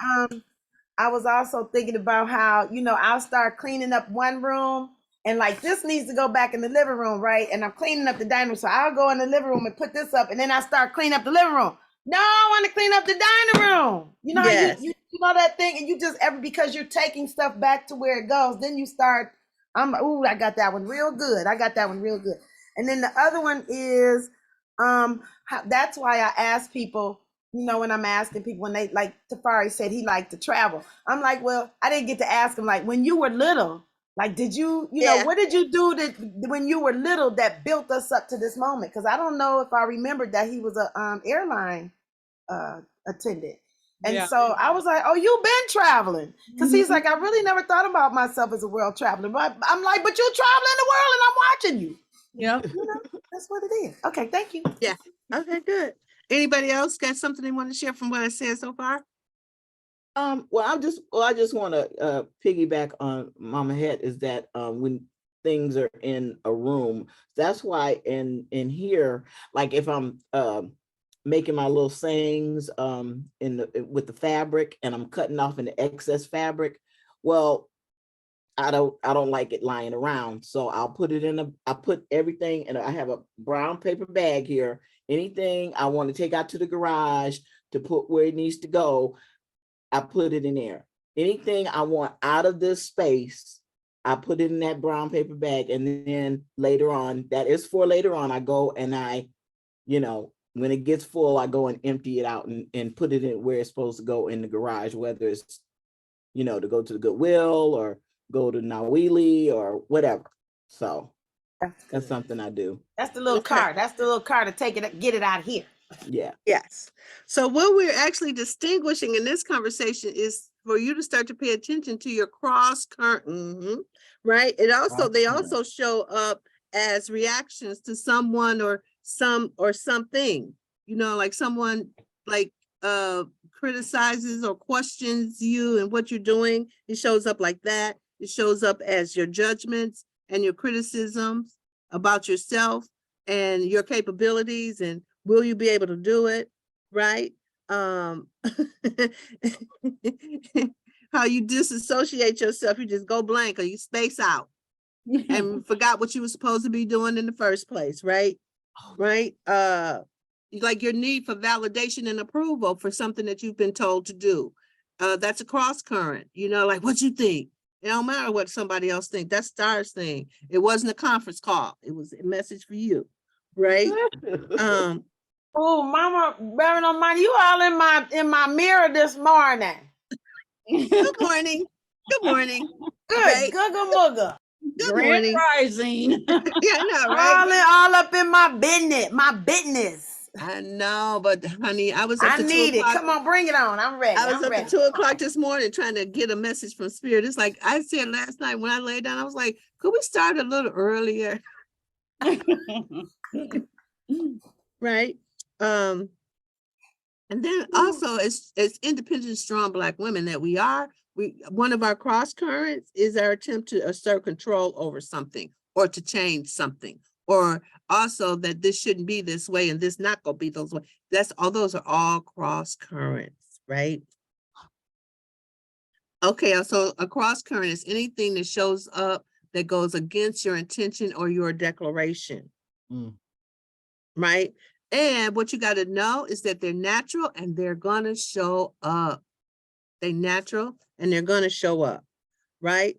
I was also thinking about how, I'll start cleaning up one room and like, this needs to go back in the living room, right? And I'm cleaning up the dining room. So I'll go in the living room and put this up, and then I start cleaning up the living room. No, I want to clean up the dining room. You know, you know that thing, and you just because you're taking stuff back to where it goes, then you start, I got that one real good. And then the other one is, that's why I ask people, when I'm asking people, when they, like Tafari said he liked to travel. I'm like, well, I didn't get to ask him, like, when you were little, like, did you, what did you do when you were little that built us up to this moment? Because I don't know if I remembered that he was a airline attendant. And so I was like, oh, you've been traveling. Because he's like, I really never thought about myself as a world traveler. But I'm like, but you're traveling the world and I'm watching you. Yeah. That's what it is. Okay, thank you. Yeah. Okay, good. Anybody else got something they want to share from what I said so far? Well, I just want to piggyback on Mama Het, is that when things are in a room, that's why in here, like if I'm making my little sayings with the fabric and I'm cutting off an excess fabric, well, I don't like it lying around. So I'll put it I put everything, and I have a brown paper bag here. Anything I want to take out to the garage to put where it needs to go, I put it in there. Anything I want out of this space, I put it in that brown paper bag. And then later on, that is for later on, I go and I, when it gets full, I go and empty it out and put it in where it's supposed to go in the garage, whether it's, to go to the Goodwill or go to Nawili or whatever. So that's something I do. That's the little car. That's the little car to get it out here. Yeah. Yes. So what we're actually distinguishing in this conversation is for you to start to pay attention to your cross current, right? They also show up as reactions to someone or something, like someone like criticizes or questions you and what you're doing. It shows up like that. It shows up as your judgments and your criticisms about yourself and your capabilities and will you be able to do it, right? How you disassociate yourself, you just go blank or you space out and forgot what you were supposed to be doing in the first place, right? Right? Like your need for validation and approval for something that you've been told to do. That's a cross current, like what you think. It don't matter what somebody else thinks. That's Star's thing. It wasn't a conference call. It was a message for you, right? Oh, Mama, Baron Omani, you all in my mirror this morning. Good morning. Good morning. Good, right? Googa Mooga. Good Grand morning. Rising. Yeah, I know, right? All up in my business. I know, but honey, I was up I to 2 need it. o'clock. Come on, bring it on. I'm ready. I was I'm up ready. at 2 o'clock this morning trying to get a message from Spirit. It's like I said last night when I laid down, I was like, could we start a little earlier? Right. And then also as independent, strong Black women that we are, one of our cross currents is our attempt to assert control over something or to change something, or also that this shouldn't be this way and this not gonna be those way. Those are all cross currents, right? Okay, so a cross current is anything that shows up that goes against your intention or your declaration, right? And what you got to know is that they're natural and they're gonna show up. They're natural and they're gonna show up, right?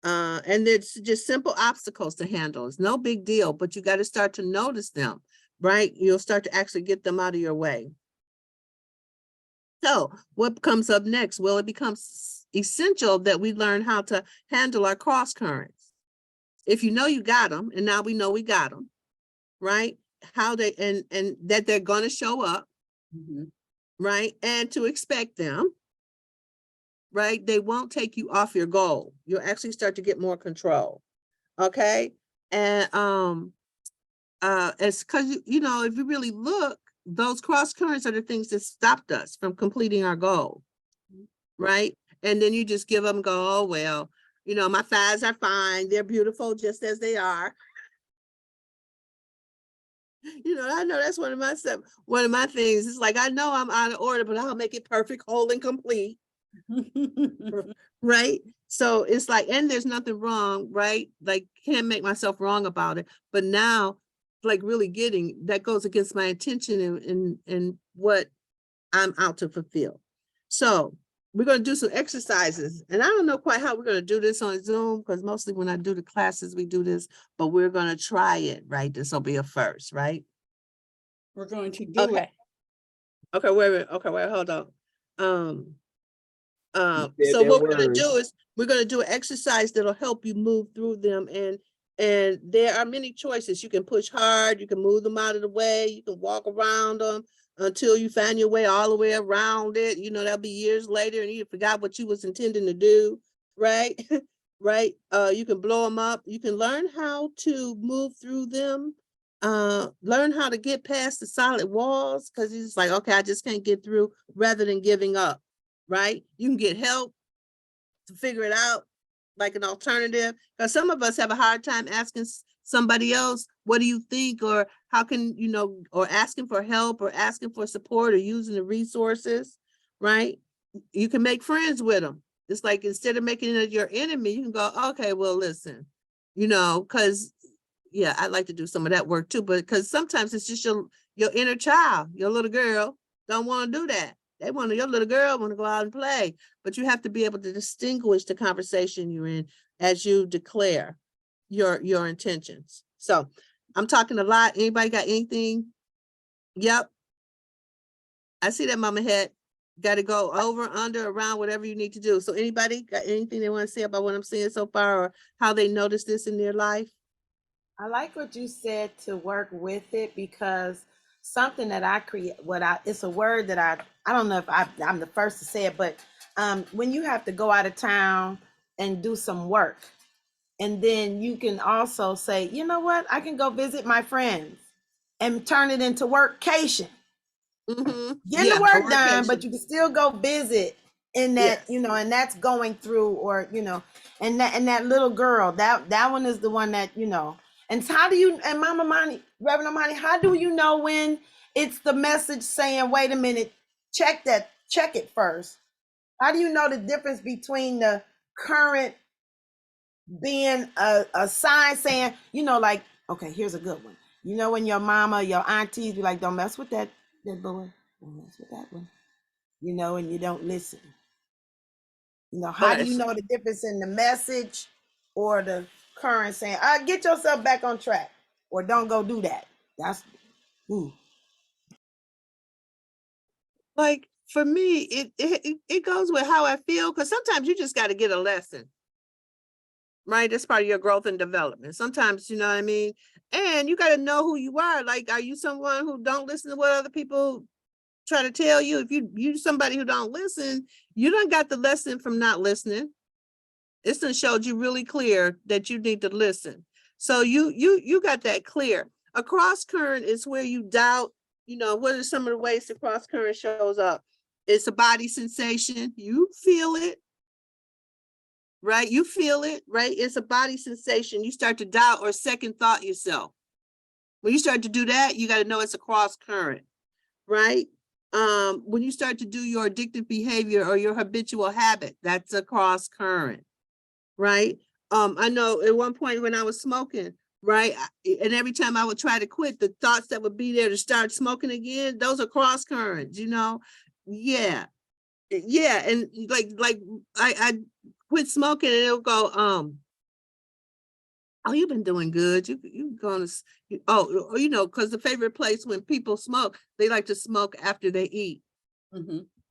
And it's just simple obstacles to handle. It's no big deal, but you got to start to notice them, right? You'll start to actually get them out of your way. So what comes up next? Well, it becomes essential that we learn how to handle our cross currents. If you know you got them, and now we know we got them, right? How they and that they're going to show up, right? And to expect them, right? They won't take you off your goal. You'll actually start to get more control. Okay. And it's because if you really look, those cross currents are the things that stopped us from completing our goal, right? And then you just give them, go, oh, well, my thighs are fine. They're beautiful just as they are. I know that's one of my things. It's like, I know I'm out of order, but I'll make it perfect, whole, and complete. Right? So it's like, and there's nothing wrong, right? Like, can't make myself wrong about it. But now, like, really getting that goes against my intention and what I'm out to fulfill. So we're going to do some exercises, and I don't know quite how we're going to do this on Zoom, because mostly when I do the classes, we do this, but we're going to try it, right? This will be a first, right? We're going to do it. Okay, wait, hold on. So what we're going to do is we're going to do an exercise that'll help you move through them, and there are many choices. You can push hard, you can move them out of the way, you can walk around them until you find your way all the way around it. That'll be years later and you forgot what you was intending to do, right? Right? You can blow them up. You can learn how to move through them, learn how to get past the solid walls, because it's like, okay, I just can't get through, rather than giving up, right? You can get help to figure it out, like an alternative, because some of us have a hard time asking somebody else, what do you think, or how can, or asking for help, or asking for support, or using the resources, right? You can make friends with them. It's like, instead of making it your enemy, you can go, okay, well, listen, you know, because yeah, I like to do some of that work too, but because sometimes it's just your inner child, your little girl don't want to do that. Your little girl want to go out and play, but you have to be able to distinguish the conversation you're in as you declare your intentions. So I'm talking a lot. Anybody got anything? Yep. I see that, Mama Head. Got to go over, under, around, whatever you need to do. So anybody got anything they want to say about what I'm saying so far, or how they notice this in their life? I like what you said, to work with it, because something that I create, it's a word that I don't know if I'm the first to say it, but when you have to go out of town and do some work, and then you can also say, you know what, I can go visit my friends and turn it into workcation. Mm-hmm. Getting the work done, but you can still go visit in that, Yes. you know, and that's going through, or, you know, and that little girl, that one is the one that, you know, and how do you, and Mama Money, Reverend Omani, how do you know when it's the message saying, wait a minute, check it first? How do you know the difference between the current being a sign saying, you know, like, okay, here's a good one. You know, when your mama, your aunties be like, don't mess with that boy, don't mess with that one, you know, and you don't listen. You know, how do you know the difference in the message or the current saying, get yourself back on track, or don't go do that? That's, ooh. Like, for me, it goes with how I feel, because sometimes you just got to get a lesson, right? That's part of your growth and development. Sometimes, you know what I mean? And you got to know who you are. Like, are you someone who don't listen to what other people try to tell you? If you somebody who don't listen, you done got the lesson from not listening. It's done showed you really clear that you need to listen. So you got that clear. A cross current is where you doubt, you know, what are some of the ways the cross current shows up? It's a body sensation. You feel it, right? You feel it, right? It's a body sensation. You start to doubt or second thought yourself. When you start to do that, you got to know it's a cross current, right? When you start to do your addictive behavior or your habitual habit, that's a cross current, right? I know at one point when I was smoking, right? And every time I would try to quit, the thoughts that would be there to start smoking again, those are cross currents, you know? Yeah. Yeah. And like I quit smoking and it'll go, oh, you've been doing good. You going to, you know, because the favorite place when people smoke, they like to smoke after they eat,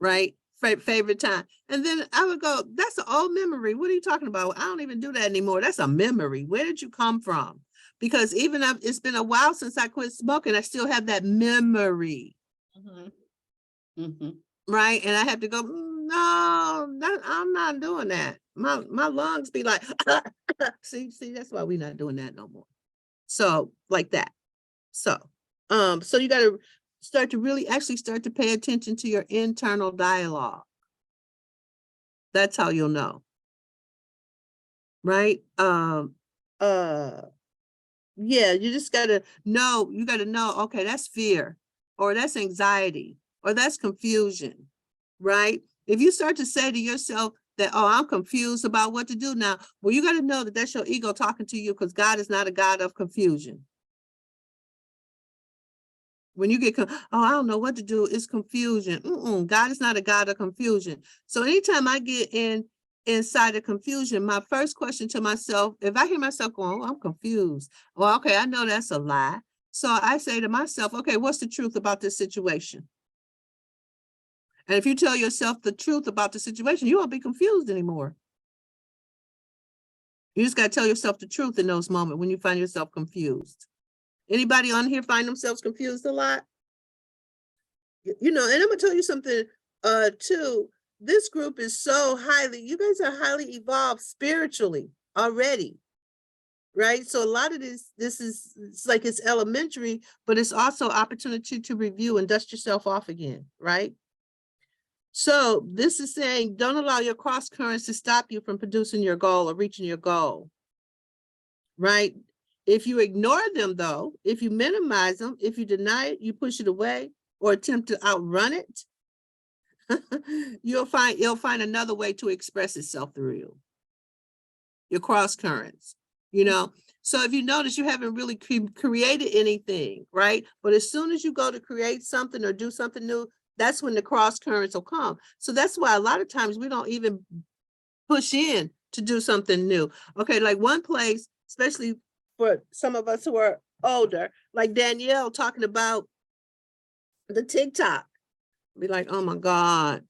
right? Favorite time. And then I would go, that's an old memory. What are you talking about? I don't even do that anymore. That's a memory. Where did you come from? Because even if it's been a while since I quit smoking, I still have that memory. Right? And I have to go, no, I'm not doing that. My lungs be like, see, that's why we're not doing that no more. So like that. So you got to start to pay attention to your internal dialogue. That's how you'll know. Right? Yeah, you just gotta know, okay, that's fear, or that's anxiety, or that's confusion, right? If you start to say to yourself that, oh, I'm confused about what to do now, well, you got to know that that's your ego talking to you, because God is not a God of confusion. When you get, oh, I don't know what to do, it's confusion. God is not a God of confusion. So anytime I get inside of confusion, my first question to myself, if I hear myself going, oh, I'm confused. Well, okay, I know that's a lie. So I say to myself, okay, what's the truth about this situation? And if you tell yourself the truth about the situation, you won't be confused anymore. You just got to tell yourself the truth in those moments when you find yourself confused. Anybody on here find themselves confused a lot? You know, and I'm gonna tell you something too. This group is so you guys are highly evolved spiritually already, right? So a lot of this is, it's like it's elementary, but it's also opportunity to review and dust yourself off again, right? So this is saying, don't allow your cross currents to stop you from producing your goal or reaching your goal, right? If you ignore them though, if you minimize them, if you deny it, you push it away or attempt to outrun it, you'll find another way to express itself through you. Your cross currents, you know. So if you notice, you haven't really created anything, right? But as soon as you go to create something or do something new, that's when the cross currents will come. So that's why a lot of times we don't even push in to do something new. Okay, like one place, especially for some of us who are older, like Danielle talking about the TikTok. Be like, oh my God.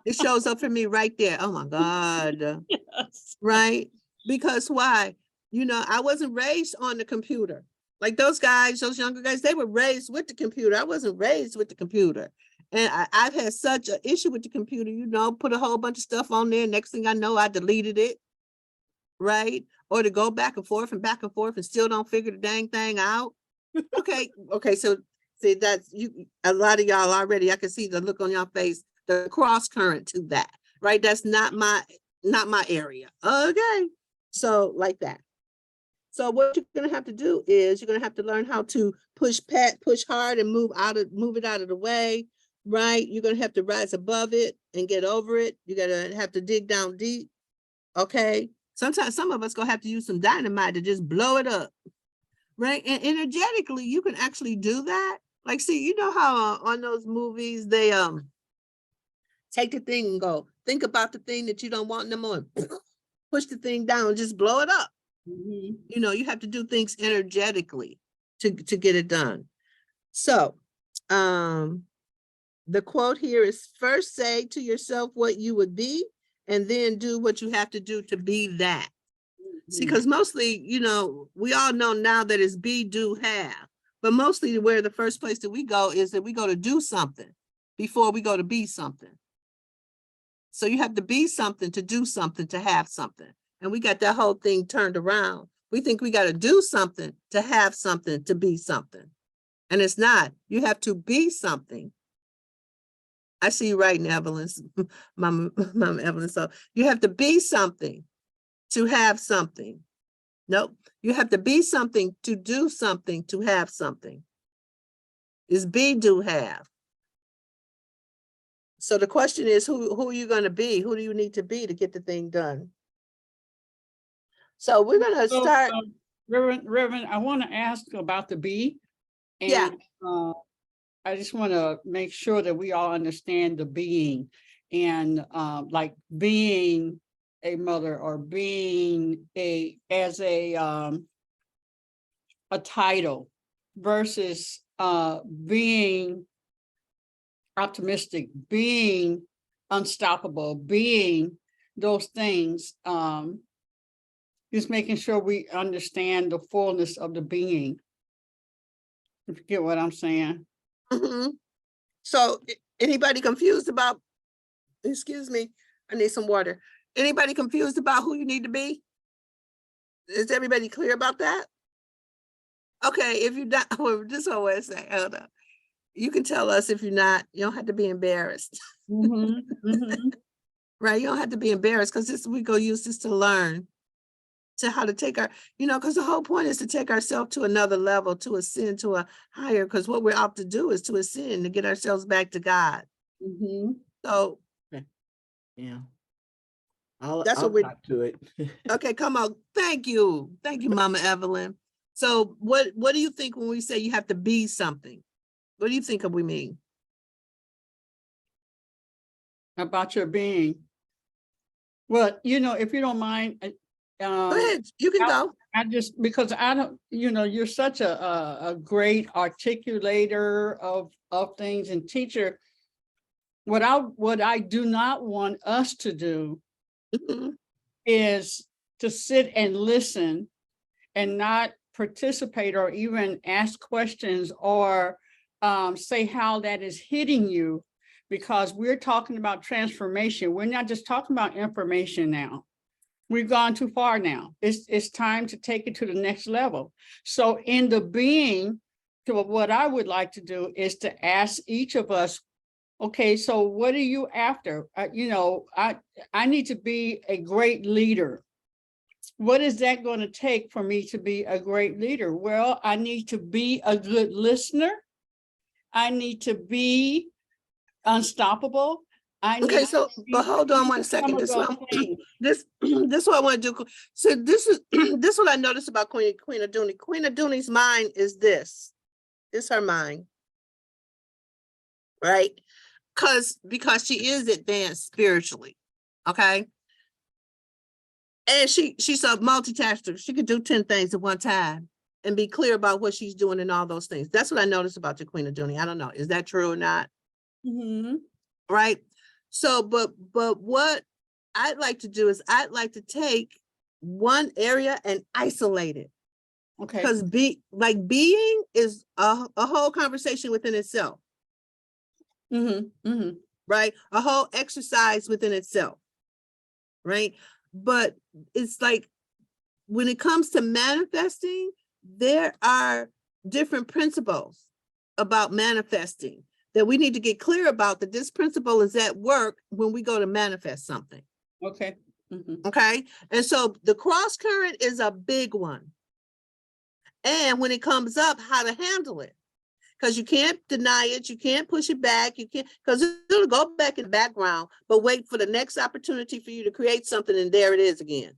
It shows up for me right there. Oh my God. Yes. Right? Because why? You know, I wasn't raised on the computer. Like those guys, those younger guys, they were raised with the computer. I wasn't raised with the computer. And I've had such an issue with the computer, you know, put a whole bunch of stuff on there. Next thing I know, I deleted it. Right? Or to go back and forth and still don't figure the dang thing out. Okay. So see, that's you, a lot of y'all already, I can see the look on your face, the cross current to that, right? That's not my area. Okay. So like that. So what you're gonna have to do is you're gonna have to learn how to push hard and move it out of the way, right? You're gonna have to rise above it and get over it. You're gonna have to dig down deep. Okay. Sometimes some of us gonna have to use some dynamite to just blow it up. Right. And energetically, you can actually do that. Like, see, you know how on those movies, they take the thing and go, think about the thing that you don't want no more. Push the thing down, just blow it up. Mhm. You know, you have to do things energetically to get it done. So the quote here is, first say to yourself what you would be, and then do what you have to do to be that. See, because mostly, you know, we all know now that it's be, do, have, but mostly where the first place that we go is that we go to do something before we go to be something. So you have to be something to do something to have something. And we got that whole thing turned around. We think we got to do something to have something to be something. And it's not. You have to be something. I see you writing, Evelyn, Mama Evelyn. So you have to be something to have something. Nope. You have to be something to do something to have something. Is be, do, have. So the question is, who are you going to be? Who do you need to be to get the thing done? So we're going to So, start. Reverend, I want to ask about the be. And Yeah. I just want to make sure that we all understand the being, and like being a mother, or being a title, versus being optimistic, being unstoppable, being those things. Just making sure we understand the fullness of the being. If you get what I'm saying. Mm-hmm. So anybody confused about, excuse me, I need some water. Anybody confused about who you need to be? Is everybody clear about that? Okay, if you're not, well, this is what I want to say, hold on. You can tell us if you're not, you don't have to be embarrassed. Right, you don't have to be embarrassed, because we go use this to learn to how to take our, you know, because the whole point is to take ourselves to another level, to ascend to a higher, because what we're out to do is to ascend, to get ourselves back to God. So Yeah. that's I'll what we're talk to it. okay, come on. Thank you, Mama Evelyn. So what do you think when we say you have to be something? What do you think we mean? About your being. Well, you know, if you don't mind, Go ahead, you can go. I just, because I don't, you know, you're such a great articulator of things and teacher. What I do not want us to do is to sit and listen and not participate or even ask questions or say how that is hitting you, because we're talking about transformation. We're not just talking about information now. We've gone too far now. It's time to take it to the next level. So in the being, what I would like to do is to ask each of us, okay, so what are you after? You know, I need to be a great leader. What is that going to take for me to be a great leader? Well, I need to be a good listener. I need to be unstoppable. I Okay, need so, to but be hold on one some second. of This those one, things. this is what I want to do. So this is this is what I noticed about Queen Aduni. Queen Aduni's mind is this. This her mind, right? Because she is advanced spiritually, okay? And she's a multitasker. She could do 10 things at one time and be clear about what she's doing and all those things. That's what I noticed about the Queen Aduni. I don't know, is that true or not? Mhm. Right? So, but what I'd like to do is I'd like to take one area and isolate it. Okay. Because being is a whole conversation within itself, right? A whole exercise within itself, right? But it's like when it comes to manifesting, there are different principles about manifesting that we need to get clear about, that this principle is at work when we go to manifest something. Okay. Okay. And so the cross current is a big one. And when it comes up, how to handle it. Because you can't deny it, you can't push it back, you can't, because it'll go back in the background, but wait for the next opportunity for you to create something, and there it is again.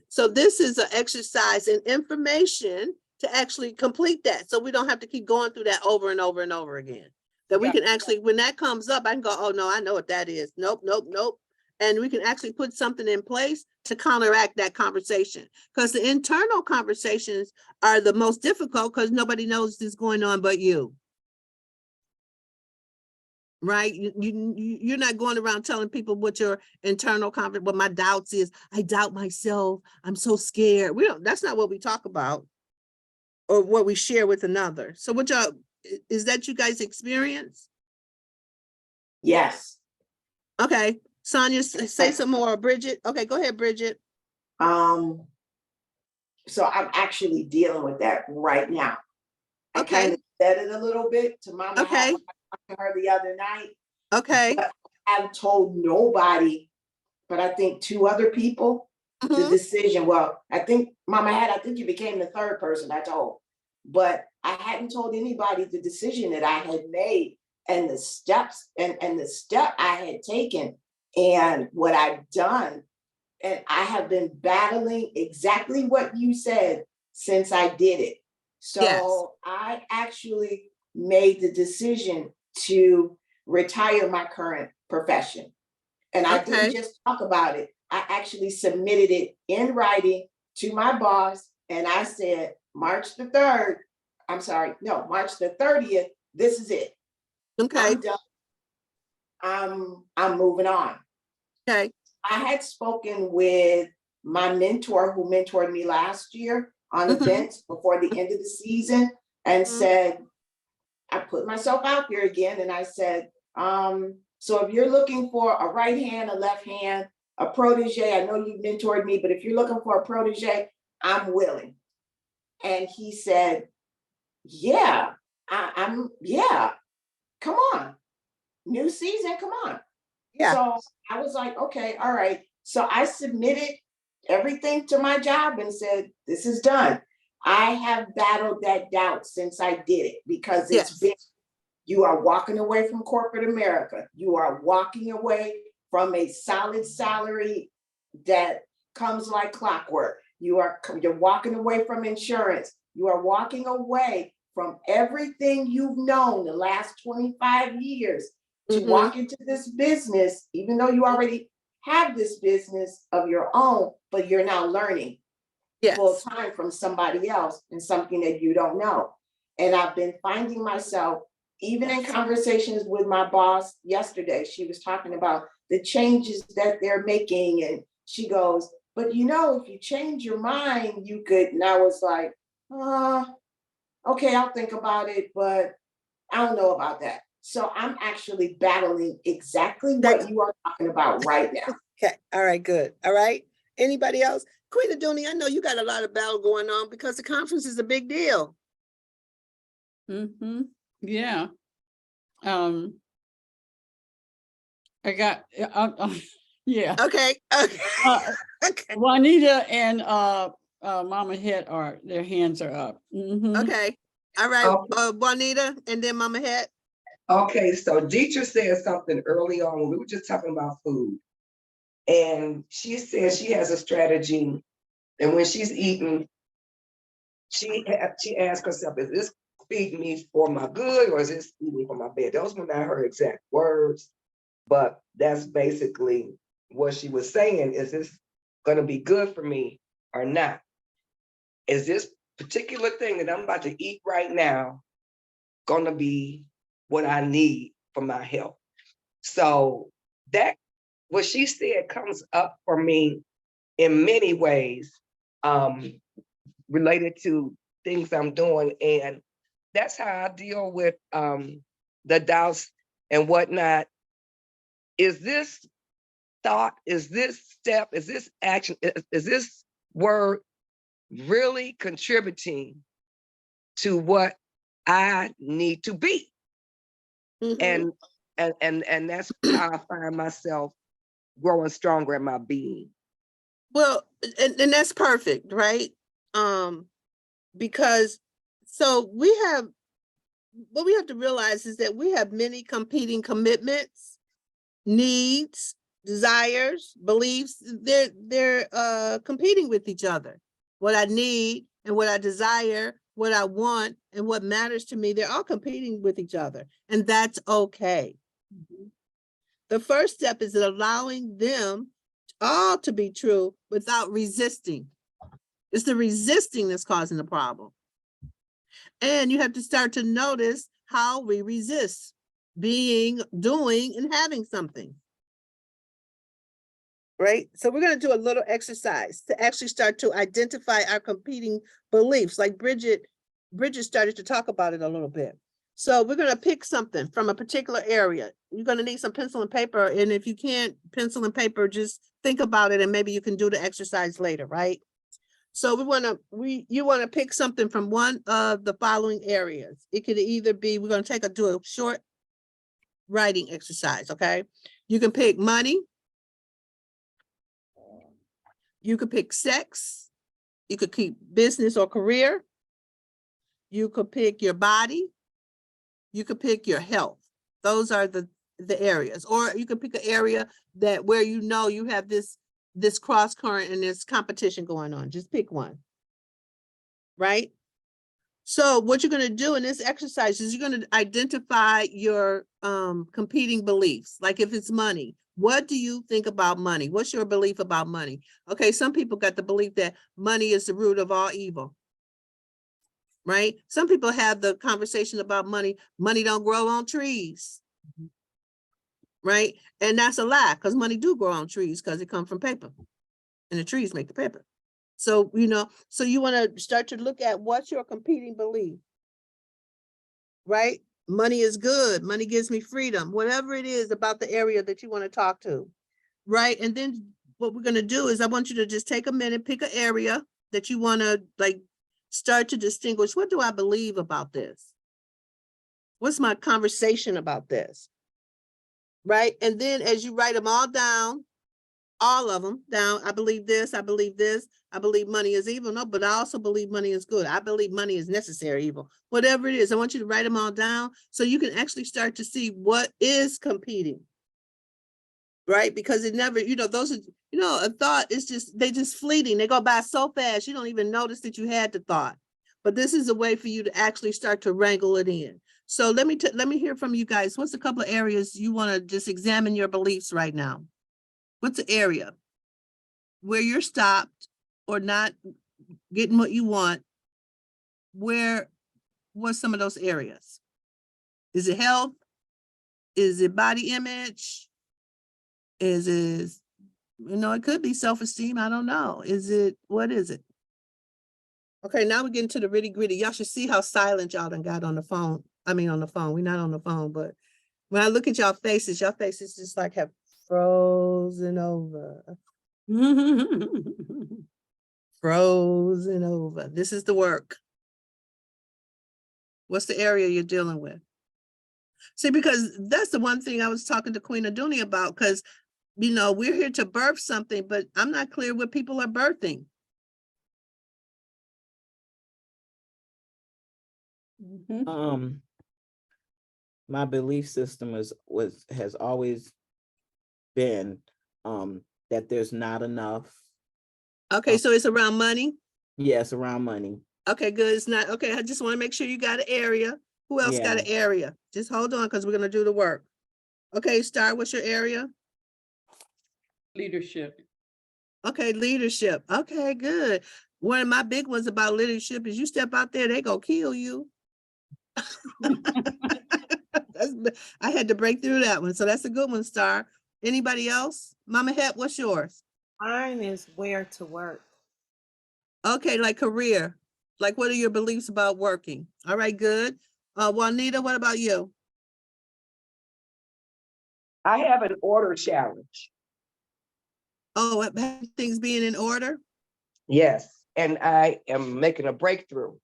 So this is an exercise in information to actually complete that. So we don't have to keep going through that over and over and over again. That we can actually, when that comes up, I can go, oh no, I know what that is. Nope, nope, nope. And we can actually put something in place to counteract that conversation. Because the internal conversations are the most difficult because nobody knows this going on but you. Right? You're not going around telling people what your internal what my doubts is. I doubt myself. I'm so scared. We don't, that's not what we talk about or what we share with another. So what y'all, is that you guys experience? Yes. Okay. Sonia, say some more. Bridget. Okay, go ahead, Bridget. So I'm actually dealing with that right now. I kind of said it a little bit to Mama. Okay. I talked to her the other night. Okay. But I haven't told nobody, but I think 2 other people the decision. Well, I think Mama I think you became the 3rd person I told, but I hadn't told anybody the decision that I had made and the steps and the step I had taken and what I've done. And I have been battling exactly what you said since I did it. So I actually made the decision to retire my current profession. And I didn't just talk about it. I actually submitted it in writing to my boss. And I said, March the 30th, this is it. Okay. I'm done. I'm moving on. Okay. I had spoken with my mentor who mentored me last year on events before the end of the season and said, I put myself out there again. And I said, so if you're looking for a right hand, a left hand, a protege, I know you mentored me, but if you're looking for a protege, I'm willing. And he said, yeah, yeah, come on. New season, come on. Yeah. So I was like, okay, all right. So I submitted everything to my job and said, this is done. I have battled that doubt since I did it because it's been, you are walking away from corporate America. You are walking away from a solid salary that comes like clockwork. You're walking away from insurance. You are walking away from everything you've known the last 25 years to walk into this business, even though you already have this business of your own, but you're now learning full time from somebody else and something that you don't know. And I've been finding myself, even in conversations with my boss yesterday, she was talking about the changes that they're making. And she goes, but you know, if you change your mind, you could. And I was like, okay, I'll think about it, but I don't know about that. So I'm actually battling exactly what you are talking about right now. Okay. All right, good. All right. Anybody else? Queen Aduni, I know you got a lot of battle going on because the conference is a big deal. Yeah. I got, yeah. Okay. Okay. Juanita and Mama Het their hands are up. Okay. All right. Juanita and then Mama Het. Okay, so Deetra said something early on when we were just talking about food. And she said she has a strategy, and when she's eating, she asked herself, is this feeding me for my good or is this feeding me for my bad? Those were not her exact words, but that's basically what she was saying. Is this gonna be good for me or not? Is this particular thing that I'm about to eat right now gonna be what I need for my health? So that, what she said comes up for me in many ways, related to things I'm doing. And that's how I deal with the doubts and whatnot. Is this thought, is this step, is this action, is this word really contributing to what I need to be? Mhm. And that's how I find myself growing stronger in my being. Well, and that's perfect, right? Because so we have, what we have to realize is that we have many competing commitments, needs, desires, beliefs. They're competing with each other. What I need and what I desire, what I want and what matters to me, they're all competing with each other, and that's okay. The first step is allowing them all to be true without resisting. It's the resisting that's causing the problem. And you have to start to notice how we resist being, doing, and having something. Right? So we're going to do a little exercise to actually start to identify our competing beliefs. Like Bridget started to talk about it a little bit. So we're going to pick something from a particular area. You're going to need some pencil and paper. And if you can't pencil and paper, just think about it and maybe you can do the exercise later, right? So you want to pick something from one of the following areas. It could either be, we're going to do a short writing exercise, okay? You can pick money. You could pick sex. You could keep business or career. You could pick your body. You could pick your health. Those are the areas. Or you could pick an area that where you know you have this cross current and this competition going on. Just pick one. Right? So what you're going to do in this exercise is you're going to identify your competing beliefs. Like if it's money, what do you think about money? What's your belief about money? Okay, some people got the belief that money is the root of all evil. Right? Some people have the conversation about money. Money don't grow on trees. Right? And that's a lie, because money do grow on trees because it comes from paper. And the trees make the paper. So, so you want to start to look at what's your competing belief. Right? Money is good. Money gives me freedom. Whatever it is about the area that you want to talk to. Right? And then what we're going to do is I want you to just take a minute, pick an area that you want to start to distinguish. What do I believe about this? What's my conversation about this? Right? And then as you write them all down, all of them down, I believe this, I believe this, I believe money is evil. No, but I also believe money is good. I believe money is necessary evil. Whatever it is, I want you to write them all down so you can actually start to see what is competing. Right? Because it never, those are, a thought is they just fleeting. They go by so fast, you don't even notice that you had the thought. But this is a way for you to actually start to wrangle it in. So let me hear from you guys. What's a couple of areas you want to just examine your beliefs right now? What's the area where you're stopped or not getting what you want? What's some of those areas? Is it health? Is it body image? Is it, it could be self-esteem. I don't know. What is it? Okay, now we're getting to the nitty gritty. Y'all should see how silent y'all done got on the phone. I mean, on the phone. We're not on the phone, but when I look at y'all faces just like have frozen over. Frozen over. This is the work. What's the area you're dealing with? See, because that's the one thing I was talking to Queen Adunia about, because, we're here to birth something, but I'm not clear what people are birthing. my belief system has always been that there's not enough. Okay, so it's around money? Yes, around money. Okay, good. It's not, okay, I just want to make sure you got an area. Who else got Yeah. an area? Just hold on, because we're gonna do the work. Okay, Star, what's your area? Leadership. Okay, leadership. Okay, good. One of my big ones about leadership is you step out there, they gonna kill you. I had to break through that one, so that's a good one, Star. Anybody else? Mama Het, what's yours? Mine is where to work. Okay, like career. Like what are your beliefs about working? All right, good. Juanita, what about you? I have an order challenge. Oh, things being in order? Yes, and I am making a breakthrough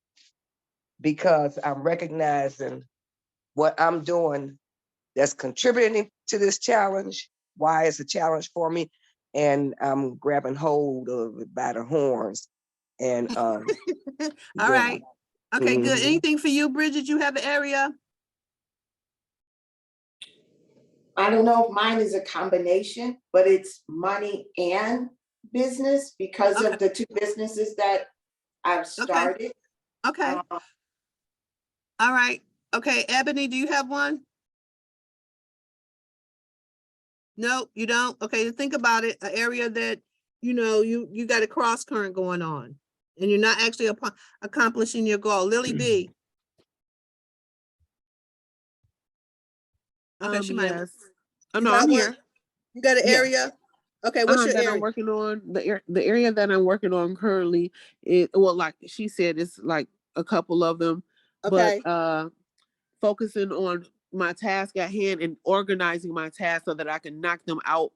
because I'm recognizing what I'm doing that's contributing to this challenge, why it's a challenge for me, and I'm grabbing hold of it by the horns. And All yeah. right. Okay, good. Mhm. Anything for you, Bridget? You have an area? I don't know if mine is a combination, but it's money and business because Okay. of the two businesses that I've started. Okay. Um, All right. Okay, Ebony, do you have one? No, you don't? Okay, think about it. An area that, you know, you got a cross current going on and you're not actually accomplishing your goal. Lily B. Okay, she might. Yes. Oh You no, got I'm one? here. You got an Yeah. area? Okay, what's your That I'm area? working on. The area that I'm working on currently is, well, like she said, it's like a couple of them, but Okay. focusing on my task at hand and organizing my tasks so that I can knock them out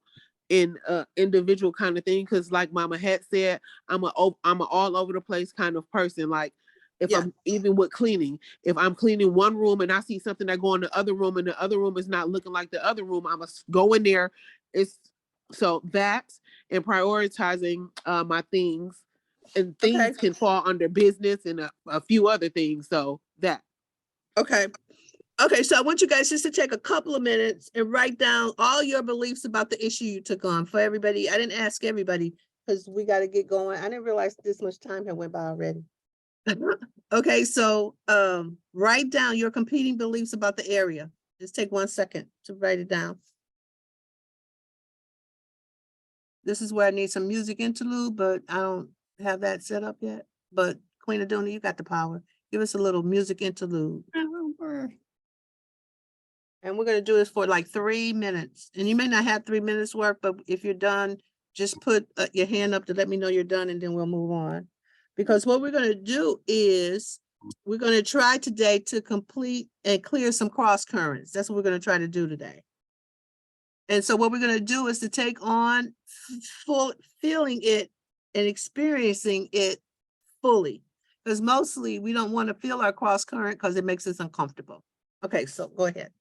in individual kind of thing. Cause like Mama had said, I'm a all over the place kind of person. Like if Yeah. I'm even with cleaning, if I'm cleaning one room and I see something that go in the other room and the other room is not looking like the other room, I must go in there. It's so that and prioritizing my things, and Okay. things can fall under business and a few other things. So that. Okay. Okay, so I want you guys just to take a couple of minutes and write down all your beliefs about the issue you took on. For everybody, I didn't ask everybody because we got to get going. I didn't realize this much time had went by already. Okay, so write down your competing beliefs about the area. Just take 1 second to write it down. This is where I need some music interlude, but I don't have that set up yet. But Queen Aduna, you got the power. Give us a little music interlude. And we're gonna do this for like 3 minutes. And you may not have 3 minutes worth, but if you're done, just put your hand up to let me know you're done and then we'll move on. Because what we're gonna do is, we're gonna try today to complete and clear some cross currents. That's what we're gonna try to do today. And so what we're gonna do is to take on feeling it and experiencing it fully. Because mostly we don't want to feel our cross current because it makes us uncomfortable. Okay, so go ahead.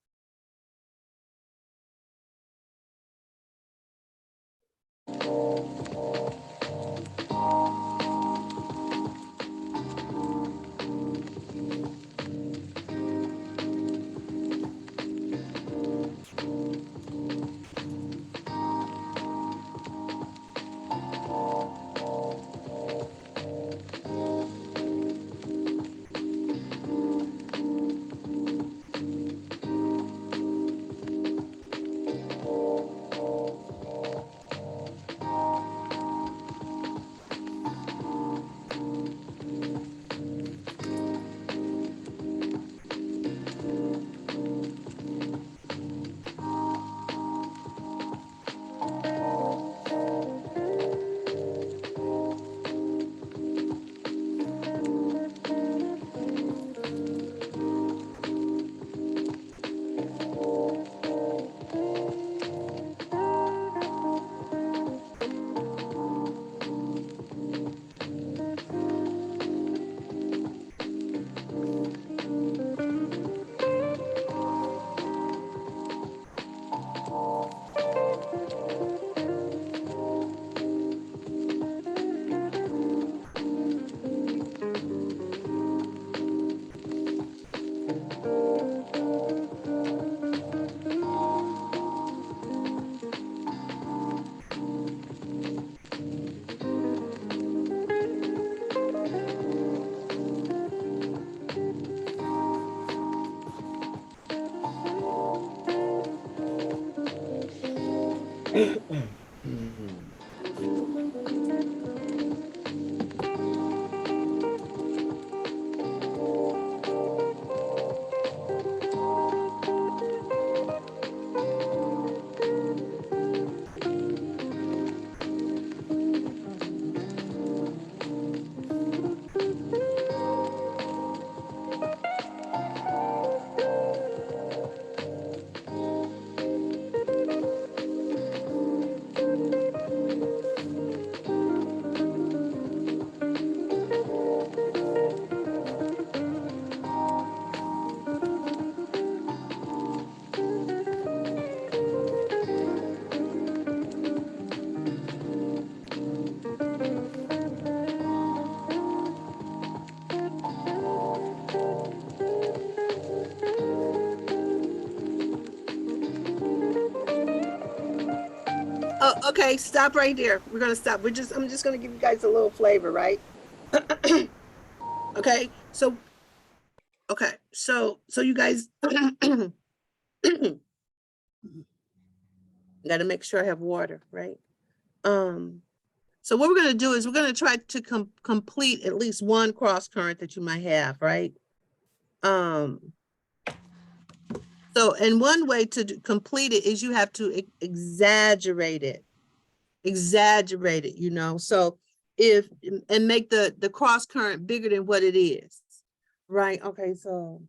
Oh, okay, stop right there. We're gonna stop. I'm just gonna give you guys a little flavor, right? Okay, so you guys gotta make sure I have water, right? So what we're gonna do is we're gonna try to complete at least one cross current that you might have, right? So, and one way to complete it is you have to exaggerate it, you know? So and make the cross current bigger than what it is, right? Okay, so,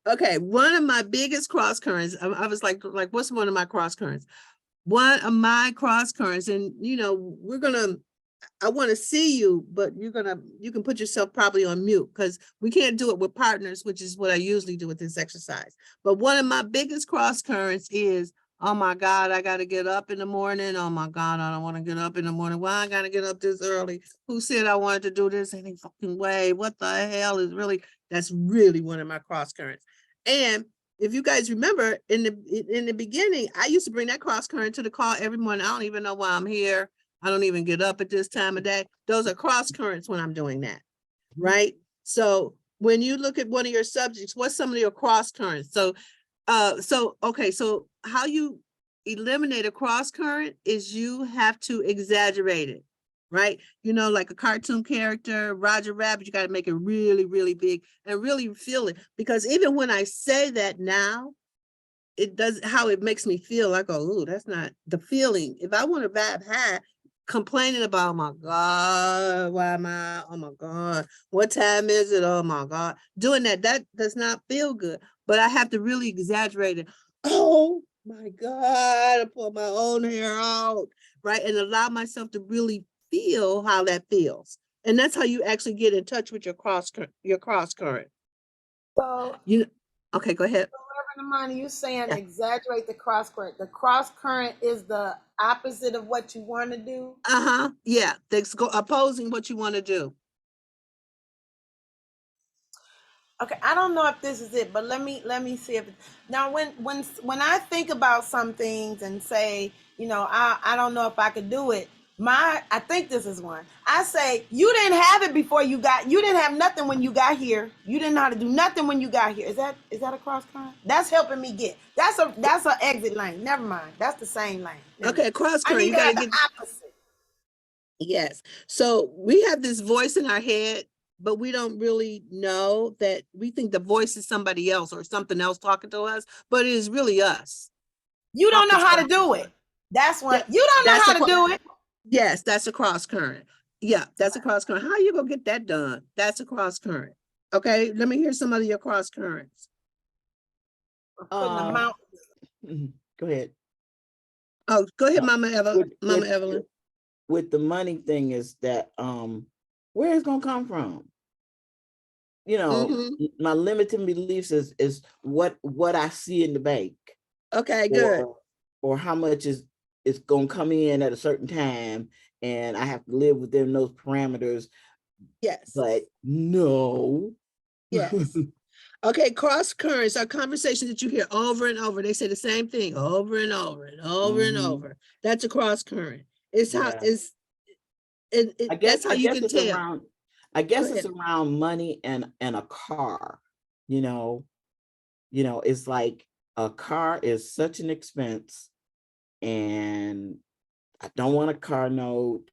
okay, one of my biggest cross currents, I was like, what's one of my cross currents? One of my cross currents, and you know, I want to see you, but you can put yourself probably on mute because we can't do it with partners, which is what I usually do with this exercise. But one of my biggest cross currents is, oh my God, I got to get up in the morning. Oh my God, I don't want to get up in the morning. Why I got to get up this early? Who said I wanted to do this? Any fucking way. What the hell that's really one of my cross currents. And if you guys remember in the beginning, I used to bring that cross current to the call every morning. I don't even know why I'm here. I don't even get up at this time of day. Those are cross currents when I'm doing that, right? So when you look at one of your subjects, what's some of your cross currents? So, okay, so how you eliminate a cross current is you have to exaggerate it, right? You know, like a cartoon character, Roger Rabbit, you got to make it really, really big and really feel it. Because even when I say that now, it does how it makes me feel. I go, ooh, that's not the feeling. If I want to vibe high, complaining about, oh my God, why am I? Oh my God, what time is it? Oh my God, doing that does not feel good. But I have to really exaggerate it. Oh my God, I pull my own hair out, right, and allow myself to really feel how that feels. And that's how you actually get in touch with your cross current. So, You know, okay, go ahead. Reverend Imani, you saying Yeah. exaggerate the cross current. The cross current is the opposite of what you want to do. Yeah, that's opposing what you want to do. Okay, I don't know if this is it, but let me see if now when I think about some things and say, you know, I don't know if I could do it. I think this is one. I say you didn't have it before you didn't have nothing when you got here. You didn't know how to do nothing when you got here. Is that a cross current? That's helping me get. That's an exit lane. Never mind. That's the same lane. Okay, cross I current. need You to gotta have the get opposite. yes. So we have this voice in our head, but we don't really know that we think the voice is somebody else or something else talking to us, but it is really us. You don't know talking how us. to do it. That's what That- you don't know that's how a to do it. Yes, that's a cross current. Yeah, that's a cross current. How you gonna get that done? That's a cross current. Okay, let me hear some of your cross currents. Putting a mount. Go ahead. Oh, go ahead, Mama Evelyn. With the money thing is that where it's gonna come from? You know, my limiting beliefs is what I see in the bank. Okay, good. Or how much is gonna come in at a certain time, and I have to live within those parameters. Yes. But no. Yes. Okay, cross currents are conversations that you hear over and over. They say the same thing over and over and over and over. That's a cross current. It's how it's that's how you can tell. Around, I guess it's around money and a car, you know, it's like a car is such an expense and I don't want a car note.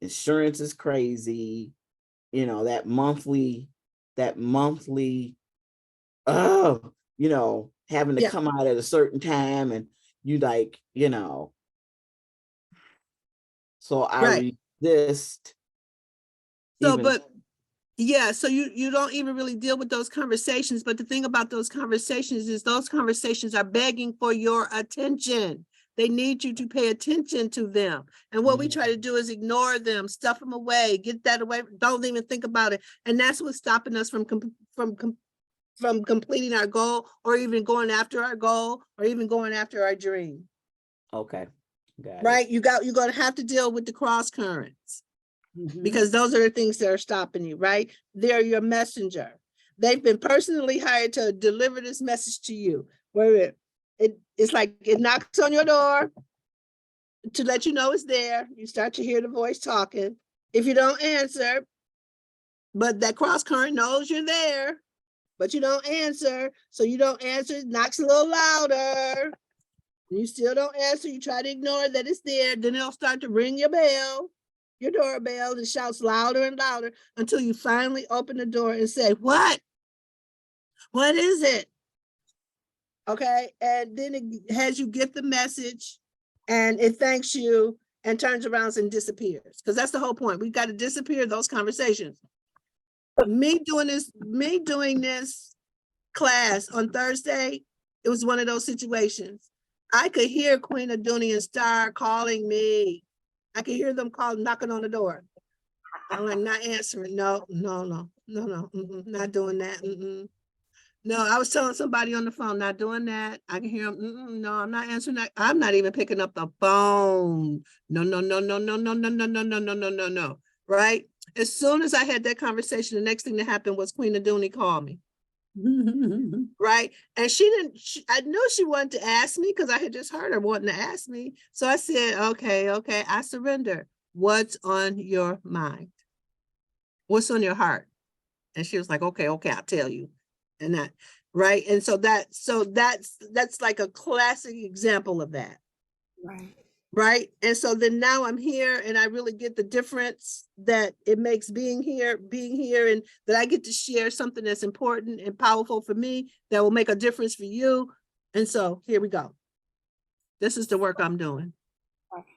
Insurance is crazy. You know, that monthly, oh, you know, having to Yeah. come out at a certain time and you like, you know, so I Right. resist. So, even- but yeah, so you don't even really deal with those conversations. But the thing about those conversations is those conversations are begging for your attention. They need you to pay attention to them. And what we try to do is ignore them, stuff them away, get that away, don't even think about it. And that's what's stopping us from completing our goal, or even going after our goal, or even going after our dream. Okay, got Right? You're going to have to deal with the cross currents. Mhm. Because those are the things that are stopping you, right? They're your messenger. They've been personally hired to deliver this message to you. Where it's like it knocks on your door to let you know it's there. You start to hear the voice talking. If you don't answer, but that cross current knows you're there, but you don't answer. So you don't answer, it knocks a little louder. You still don't answer. You try to ignore that it's there. Then it'll start to ring your bell, your doorbell, and shouts louder and louder until you finally open the door and say, "What? What is it?" Okay. And then it has you get the message and it thanks you and turns around and disappears. Because that's the whole point. We got to disappear those conversations. Me doing this class on Thursday, it was one of those situations. I could hear Queen Adunia and Star calling me. I could hear them knocking on the door. I'm like, not answering. No, not doing that. No, I was telling somebody on the phone, not doing that. I can hear them. No, I'm not answering that. I'm not even picking up the phone. No. Right? As soon as I had that conversation, the next thing that happened was Queen Adunia called me. Right. And I knew she wanted to ask me because I had just heard her wanting to ask me. So I said, okay, I surrender. What's on your mind? What's on your heart? And she was like, okay, I'll tell you. And that, right. And so that's like a classic example of that. Right. Right. And so then now I'm here and I really get the difference that it makes being here, and that I get to share something that's important and powerful for me that will make a difference for you. And so here we go. This is the work I'm doing.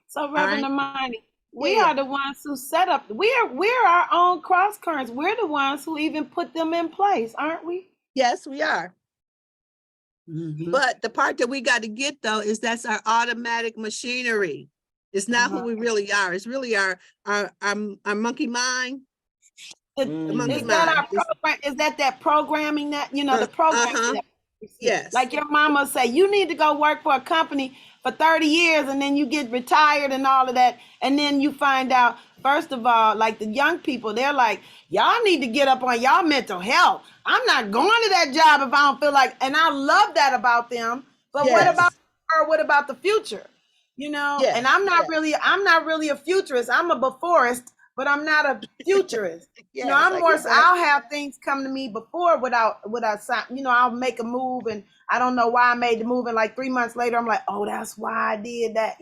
So Reverend right. Omani, we Yeah. are the ones who set up, we're our own cross currents. We're the ones who even put them in place, aren't we? Yes, we are. Mhm. But the part that we got to get though is that's our automatic machinery. It's not who we really are. It's really our monkey mind. The monkey Is that mind. our program? Is that programming that, the programming that we see? Yes. Like your mama say, you need to go work for a company for 30 years and then you get retired and all of that. And then you find out, first of all, like the young people, they're like, y'all need to get up on y'all mental health. I'm not going to that job if I don't feel like, and I love that about them. But what about her? What about the future? And I'm not really a futurist. I'm a beforist, but I'm not a futurist. I'm more so I'll have things come to me before without I'll make a move and I don't know why I made the move, and like 3 months later I'm like, oh, that's why I did that.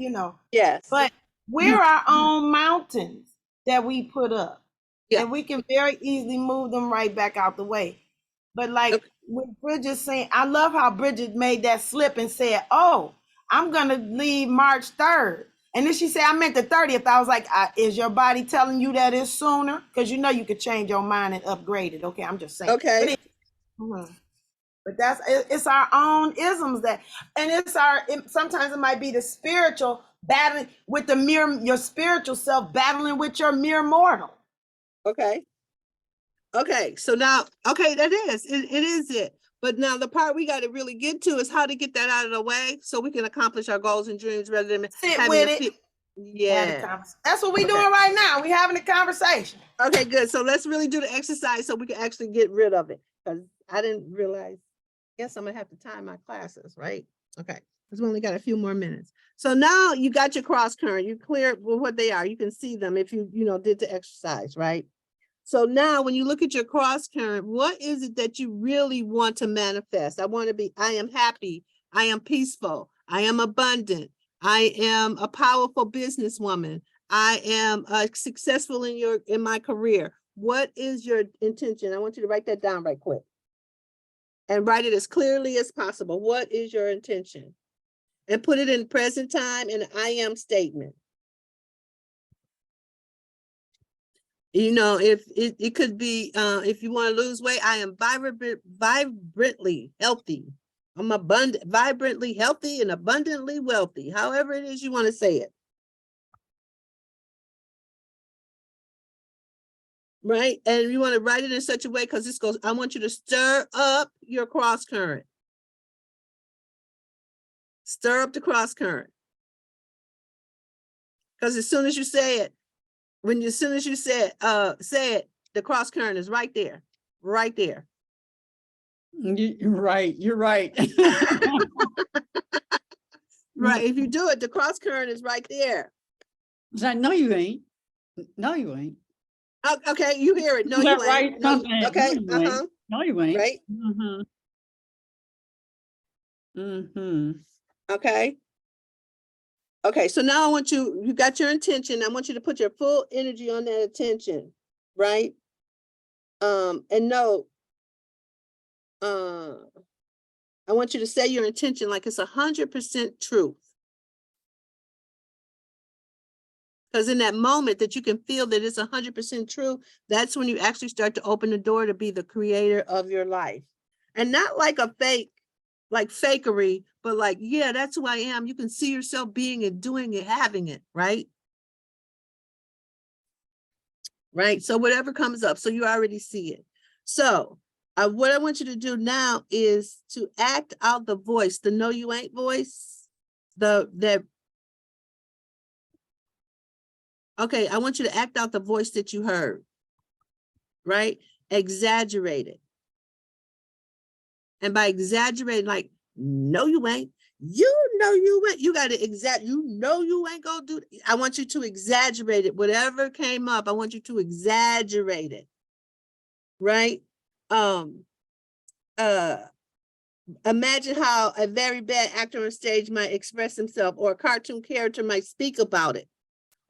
Yes. But we're our own mountains that we put up. Yeah. And we can very easily move them right back out the way. But like when Bridget's saying, I love how Bridget made that slip and said, oh, I'm gonna leave March 3rd. And then she said, I meant the 30th. I was like, is your body telling you that it's sooner? Because you could change your mind and upgrade it. Okay, I'm just saying. Okay. But it's our own isms and sometimes it might be the spiritual battling with your spiritual self battling with your mere mortal. Okay. So now, that is, it is it. But now the part we got to really get to is how to get that out of the way so we can accomplish our goals and dreams rather than sit with it. Yeah. That's what we're doing right now. We're having a conversation. Okay, good. So let's really do the exercise so we can actually get rid of it. Because I didn't realize, guess I'm gonna have to time my classes, right? Okay, because we only got a few more minutes. So now you got your cross current, you clear what they are. You can see them if you did the exercise, right? So now when you look at your cross current, what is it that you really want to manifest? I am happy. I am peaceful. I am abundant. I am a powerful businesswoman. I am successful in my career. What is your intention? I want you to write that down right quick. And write it as clearly as possible. What is your intention? And put it in present time in an I am statement. You know, if it could be, if you want to lose weight, I am vibrantly healthy. I'm vibrantly healthy and abundantly wealthy. However it is you want to say it. Right? And you want to write it in such a way, because this goes, I want you to stir up your cross current. Stir up the cross current. Because as soon as you say it, as soon as you say it, the cross current is right there, right there. You're right. You're right. Right. If you do it, the cross current is right there. No, you ain't. No, you ain't. Okay, you hear it. No, Is you that right? ain't. No, okay. No, you ain't. No, you ain't. Right. Okay. Okay, so now I want you got your intention. I want you to put your full energy on that attention, right? And no, I want you to say your intention like it's 100% truth. Because in that moment that you can feel that it's 100% true, that's when you actually start to open the door to be the creator of your life. And not like a fake, like fakery, but like, yeah, that's who I am. You can see yourself being it, doing it, having it, right? Right. So whatever comes up, so you already see it. So what I want you to do now is to act out the voice, the no you ain't voice, okay, I want you to act out the voice that you heard, right? Exaggerate it. And by exaggerating, like, no, you ain't. You know you ain't. You got to you know you ain't gonna do it. I want you to exaggerate it. Whatever came up, I want you to exaggerate it. Right? Imagine how a very bad actor on stage might express himself, or a cartoon character might speak about it,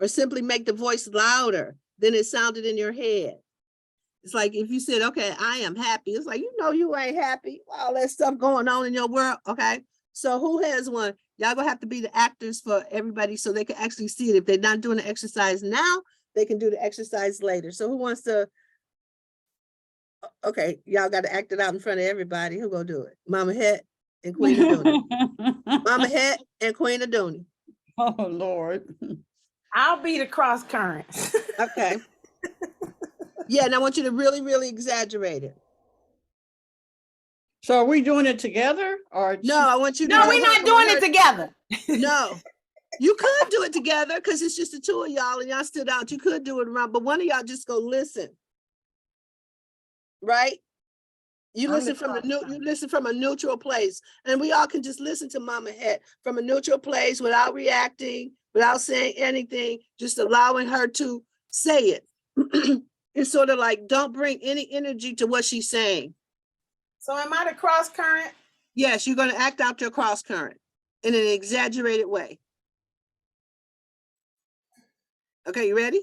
or simply make the voice louder than it sounded in your head. It's like if you said, okay, I am happy. It's like, you know, you ain't happy. All that stuff going on in your world. Okay. So who has one? Y'all gonna have to be the actors for everybody so they can actually see it. If they're not doing the exercise now, they can do the exercise later. So who wants to? Okay, y'all got to act it out in front of everybody. Who gonna do it? Mama Het and Queen Adoni. Mama Het and Queen Adoni. Oh, Lord. I'll be the cross current. Okay. Yeah, and I want you to really, really exaggerate it. So are we doing it together or? No, I want you to. No, we're not doing it together. No, you could do it together because it's just the two of y'all and y'all stood out. You could do it around, but one of y'all just go listen. Right? You listen from a neutral place, and we all can just listen to Mama Het from a neutral place without reacting, without saying anything, just allowing her to say it. It's sort of like, don't bring any energy to what she's saying. So am I the cross current? Yes, you're going to act out your cross current in an exaggerated way. Okay, you ready?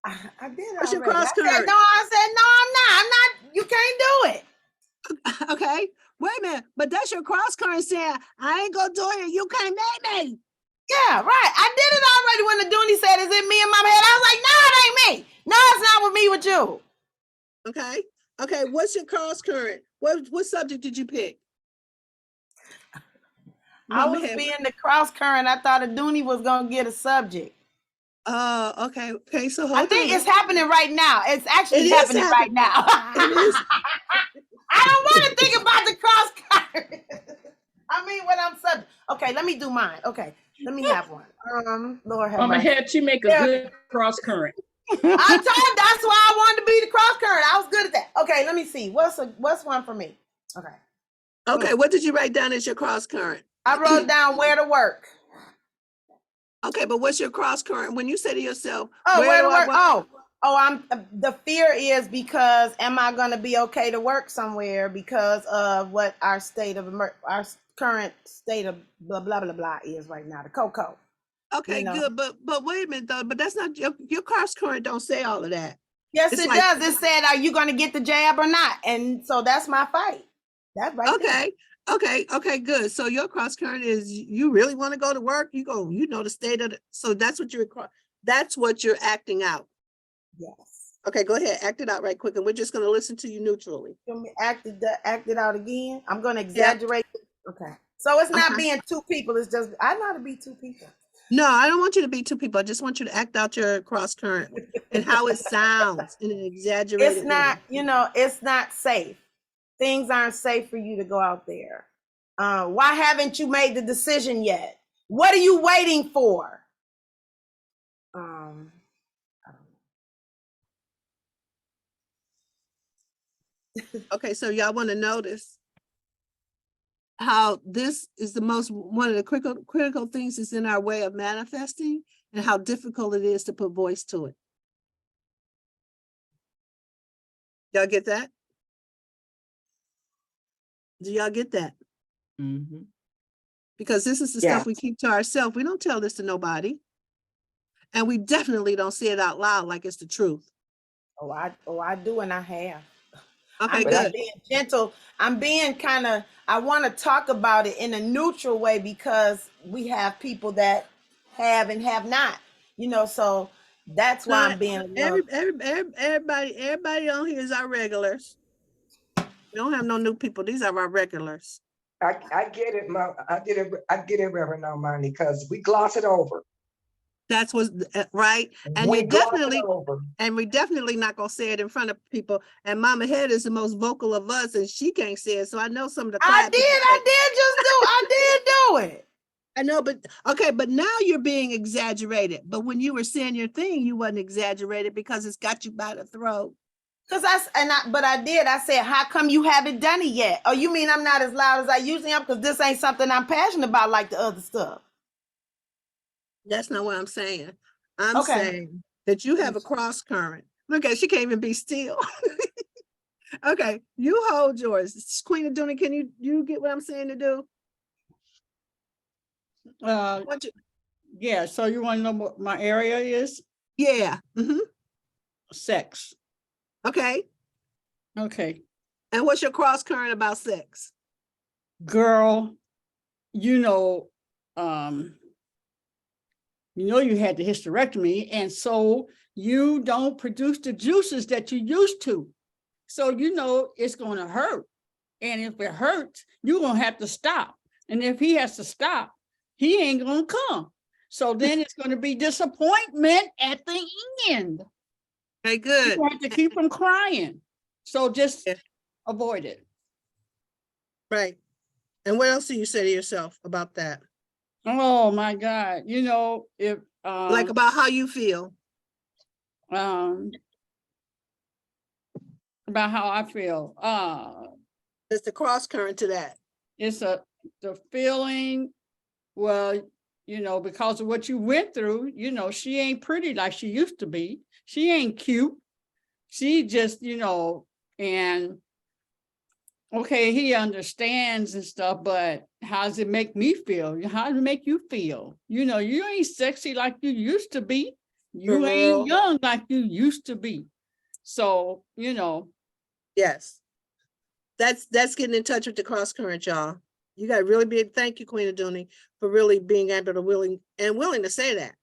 I did. What's your already. cross current? No, I said, no, I'm not. You can't do it. Okay, wait a minute. But that's your cross current saying, I ain't gonna do it. You can't make me. Yeah, right. I did it already when the Dooney said, is it me in my head? I was like, no, it ain't me. No, it's not with me, with you. Okay. Okay, what's your cross current? What subject did you pick? I was being the cross current. I thought a Dooney was gonna get a subject. Okay. Okay, so I think it's happening right now. It's actually happening right now. It is. I don't want to think about the cross current. I mean, when I'm subject. Okay, let me do mine. Okay, let me have one. Lord have Mama mercy. Het, you make a good cross current. I told you that's why I wanted to be the cross current. I was good at that. Okay, let me see. What's one for me? Okay. Okay, what did you write down as your cross current? I wrote down where to work. Okay, but what's your cross current? When you say to yourself, where to work? Oh, the fear is because am I going to be okay to work somewhere because of what our our current state of blah blah blah blah is right now, the cocoa. Okay, good, but wait a minute though, but that's not your cross current don't say all of that. Yes, It's it like, does. It said, are you going to get the jab or not? And so that's my fight. That's right there. okay, good. So your cross current is you really want to go to work, you go, you know, the state of so that's what you're acting out. Yes. Okay, go ahead, act it out right quick, and we're just going to listen to you neutrally. You want me to act it out again? I'm going to exaggerate. Yep. Okay. So it's not being two people. It's just, I know how to be two people. No, I don't want you to be two people. I just want you to act out your cross current and how it sounds in an exaggerated It's not, way. you know, it's not safe. Things aren't safe for you to go out there. Why haven't you made the decision yet? What are you waiting for? Okay, so y'all want to notice how this is one of the critical things is in our way of manifesting and how difficult it is to put voice to it. Y'all get that? Do y'all get that? Mm-hmm. Because this is the stuff we keep to ourselves. We don't tell this to nobody. And we definitely don't say it out loud like it's the truth. Oh, I do, and I have. Okay, I'm being gentle. I'm being I want to talk about it in a neutral way because we have people that have and have not, you know, so that's why I'm being everybody on here is our regulars. We don't have no new people. These are our regulars. I get it, I get it, Reverend Omani, because we gloss it over. That's what's right. And we're definitely not gonna say it in front of people. And Mama Head is the most vocal of us, and she can't say it. So I know some of the I did do it. I know, but okay, but now you're being exaggerated. But when you were saying your thing, you wasn't exaggerated because it's got you by the throat. I said, how come you haven't done it yet? Oh, you mean I'm not as loud as I usually am because this ain't something I'm passionate about like the other stuff? That's not what I'm saying. I'm saying that you have a cross current. Look at, she can't even be still. Okay, you hold yours. Queen of Dooney, can you get what I'm saying to do? Yeah, so you want to know what my area is? Yeah. Sex. Okay. Okay. And what's your cross current about sex? Girl, you know you had the hysterectomy, and so you don't produce the juices that you used to. So you know it's going to hurt. And if it hurts, you're going to have to stop. And if he has to stop, he ain't going to come. So then it's going to be disappointment at the end. Okay, good. You have to keep from crying. So just avoid it. Right. And what else do you say to yourself about that? Oh my God. You know, if like about how you feel. About how I feel. There's the cross current to that. It's the feeling, well, you know, because of what you went through, you know, she ain't pretty like she used to be. She ain't cute. She just, you know, and okay, he understands and stuff, but how does it make me feel? How does it make you feel? You know, you ain't sexy like you used to be. You ain't young like you used to be. So, you know. Yes. That's getting in touch with the cross current, y'all. You got to really be, thank you, Queen of Dooney, for really being able to willing to say that.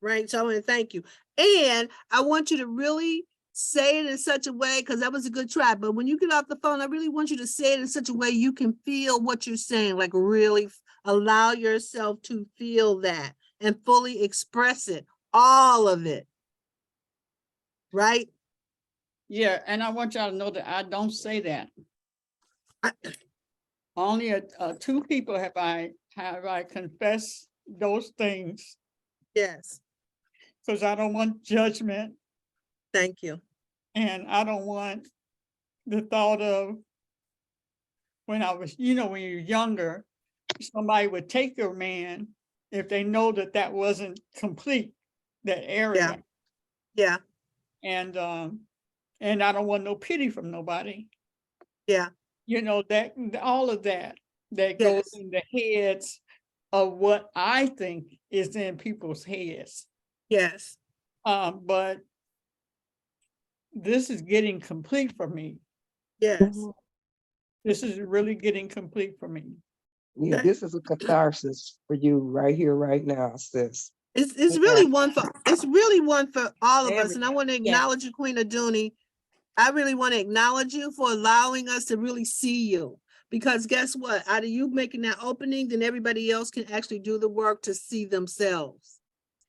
Right. So I want to thank you. And I want you to really say it in such a way, because that was a good try. But when you get off the phone, I really want you to say it in such a way you can feel what you're saying, like really allow yourself to feel that and fully express it, all of it. Right? Yeah. And I want y'all to know that I don't say that. Only two people have I confessed those things. Yes. Because I don't want judgment. Thank you. And I don't want the thought of when I was, you know, when you're younger, somebody would take your man if they know that wasn't complete, that area. Yeah. And I don't want no pity from nobody. Yeah. You know, that all of that goes Yes. in the heads of what I think is in people's heads. Yes. But this is getting complete for me. Yes. This is really getting complete for me. Yeah, this is a catharsis for you right here, right now, sis. It's Yeah. really one for all of us. And I Everybody. want to Yes. acknowledge you, Queen Aduni. I really want to acknowledge you for allowing us to really see you. Because guess what? Out of you making that opening, then everybody else can actually do the work to see themselves.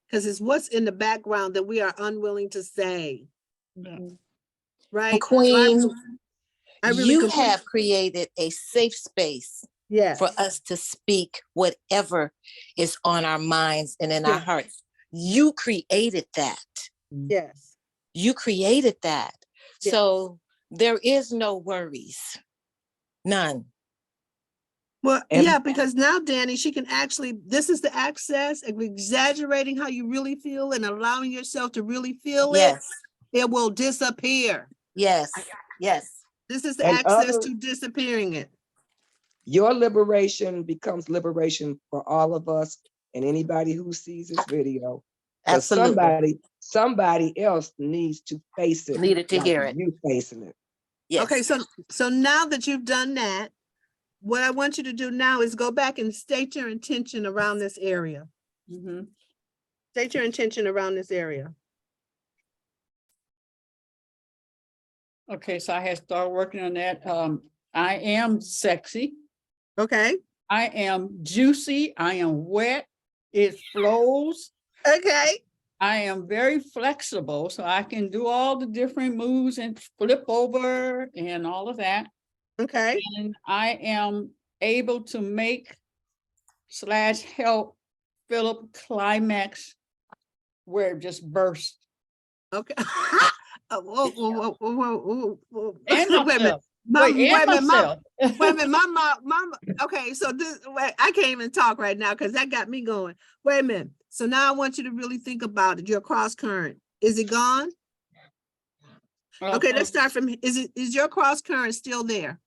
Because it's what's in the background that we are unwilling to say. Yeah. Right? Queen, I really you complete- have created a safe space Yes. for us to speak whatever is on our minds and in our Yes. hearts. You created that. Yes. You created that. Yes. So there is no worries. None. Well, And- yeah, because now, Danny, she can actually, this is the access of exaggerating how you really feel and allowing yourself to really feel Yes. it will disappear. Yes. Yes. This is the And access other- to disappearing it. Your liberation becomes liberation for all of us and anybody who sees this video. 'Cause Absolutely. somebody else needs to face it. Needed to like hear it. You facing it. Yes. Okay, so now that you've done that, what I want you to do now is go back and state your intention around this area. Mhm. State your intention around this area. Okay, so I had started working on that. I am sexy. Okay. I am juicy. I am wet. It flows. Okay. I am very flexible, so I can do all the different moves and flip over and all of that. Okay. And I am able to make / help Philip climax where it just burst. Okay. Whoa. And Wait a minute. myself. Wait a minute, myself. Wait a minute, mama. Okay, so this, wait, I can't even talk right now because that got me going. Wait a minute. So now I want you to really think about it. Your cross current, is it gone? Okay, let's start from, is your cross current still there?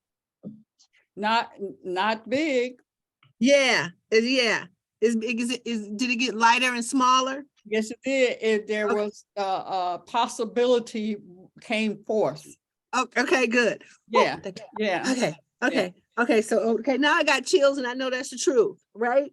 Not big. Yeah, yeah. Did it get lighter and smaller? Yes, it did. There Okay. was a possibility came forth. Oh, okay, good. Yeah, Woo, yeah. Okay. So now I got chills, and I know that's the truth, right?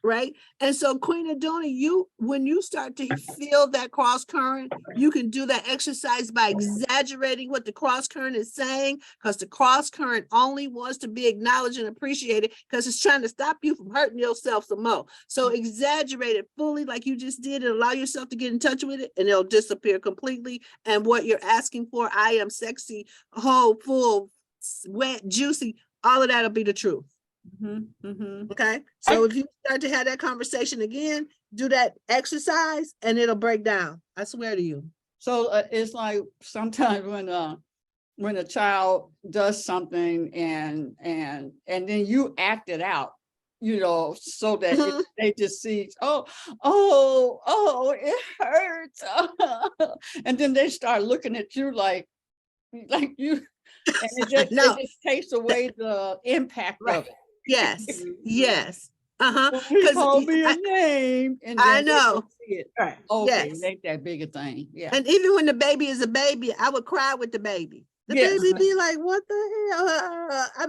Right. And so, Queen Adoni, when you start to feel that cross current, you can do that exercise by exaggerating what the cross current is saying, because the cross current only wants to be acknowledged and appreciated because it's trying to stop you from hurting yourself some more. So exaggerate it fully like you just did and allow yourself to get in touch with it, and it'll disappear completely. And what you're asking for, I am sexy, whole, full, wet, juicy, all of that'll be the truth. Okay, so if you start to have that conversation again, do that exercise and it'll break down. I swear to you. So it's like sometimes when a child does something and then you act it out, you know, so that they just see, oh, it hurts, and then they start looking at you like you, and it just takes away the impact of it. Yes. He called me a name, and I then they know. don't see it. Right. Okay, Yes. it ain't that big a thing. Yeah. And even when the baby is a baby, I would cry with the baby. The Yes. baby be like, what the hell? I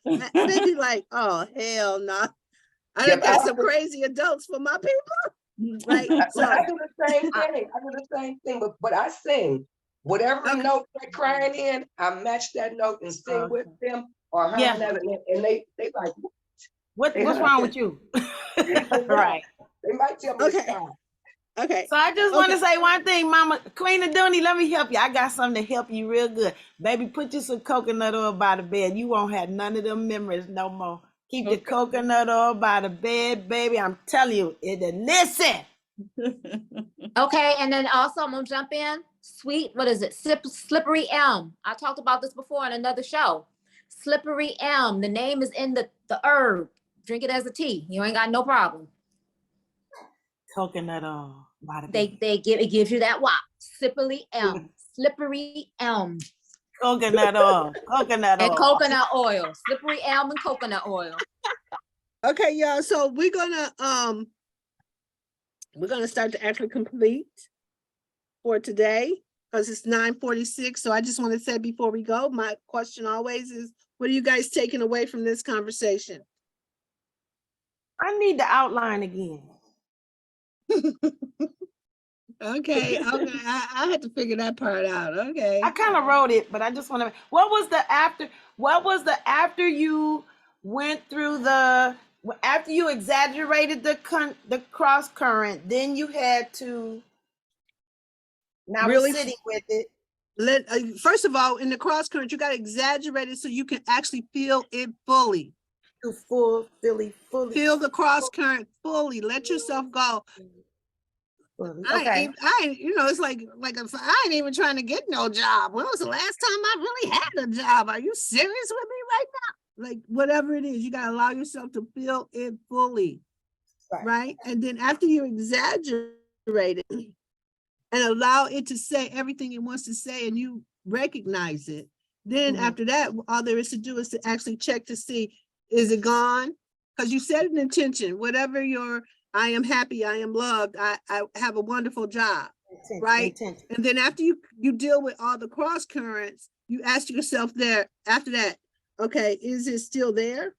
be, baby like, oh, hell no. I done got some crazy adults for my people. Right. So I do the same thing. But I sing whatever note they're crying in, I match that note and sing with them or her, Yeah. and they like, What's wrong with you? Right. They might tell me to stop. Okay. So I just want to say one thing, Mama Queen Aduni, let me help you. I got something to help you real good. Baby, put you some coconut oil by the bed. You won't have none of them memories no more. Keep the coconut oil by the bed, baby. I'm telling you, listen. Okay, and then also I'm gonna jump in. Sweet, what is it? Slippery elm. I talked about this before on another show. Slippery elm. The name is in the herb. Drink it as a tea. You ain't got no problem. Coconut oil. It gives you that wop. Slippery elm. Slippery elm. Coconut oil. Coconut And oil. coconut oil. Slippery elm and coconut oil. Okay, y'all. So we're gonna start to actually complete for today because it's 9:46. So I just want to say before we go, my question always is, what are you guys taking away from this conversation? I need the outline again. Okay, I had to figure that part out. Okay. I kind of wrote it, but I just want to. What was the after you went through after you exaggerated the cross current, then you had to. Now Really? we're sitting with it. First of all, in the cross current, you got to exaggerate it so you can actually feel it fully. To fully. Feel the cross current fully. Let yourself go. Okay. It's like if I ain't even trying to get no job. When was the last time I really had a job? Are you serious with me right now? Like whatever it is, you gotta allow yourself to feel it fully, right? And then after you exaggerate it and allow it to say everything it wants to say, and you recognize it, then after that, all there is to do is to actually check to see, is it gone? Because you set an intention, whatever your I am happy, I am loved, I have a wonderful job, right? And then after you deal with all the cross currents, you ask yourself there, after that, okay, is it still there?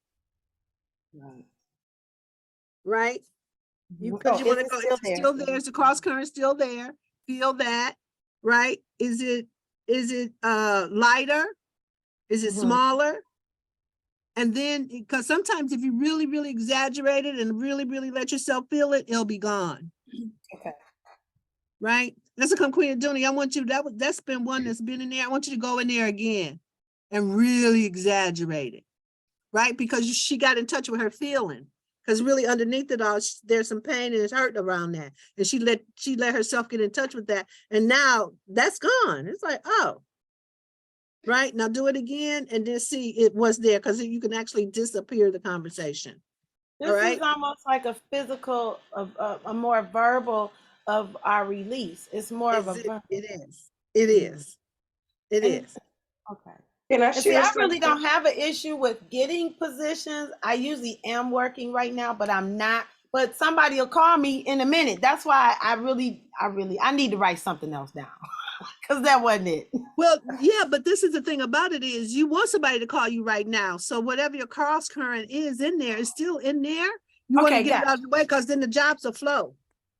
Right? Because you want to go, it's still there, is the cross current still there? Feel that, right? Is it lighter? Is it smaller? And then, because sometimes if you really, really exaggerate it and really, really let yourself feel it, it'll be gone. Okay. Right? That's a come Queen Aduni. I want you, that's been one that's been in there. I want you to go in there again and really exaggerate it. Right? Because she got in touch with her feeling. Because really underneath it all, there's some pain and it's hurt around that. And she let herself get in touch with that. And now that's gone. It's like, oh. Right, now do it again and then see it was there, because you can actually disappear the conversation. This is almost like a physical, a more verbal of our release. It's more of a. It is. Okay. Can I And share I really something? don't have an issue with getting positions. I usually am working right now, but I'm not. But somebody will call me in a minute. That's why I need to write something else down. Because that wasn't it. Well, yeah, but this is the thing about it is you want somebody to call you right now. So whatever your cross current is in there is still in there. You want to get it out of the way because then the jobs will flow.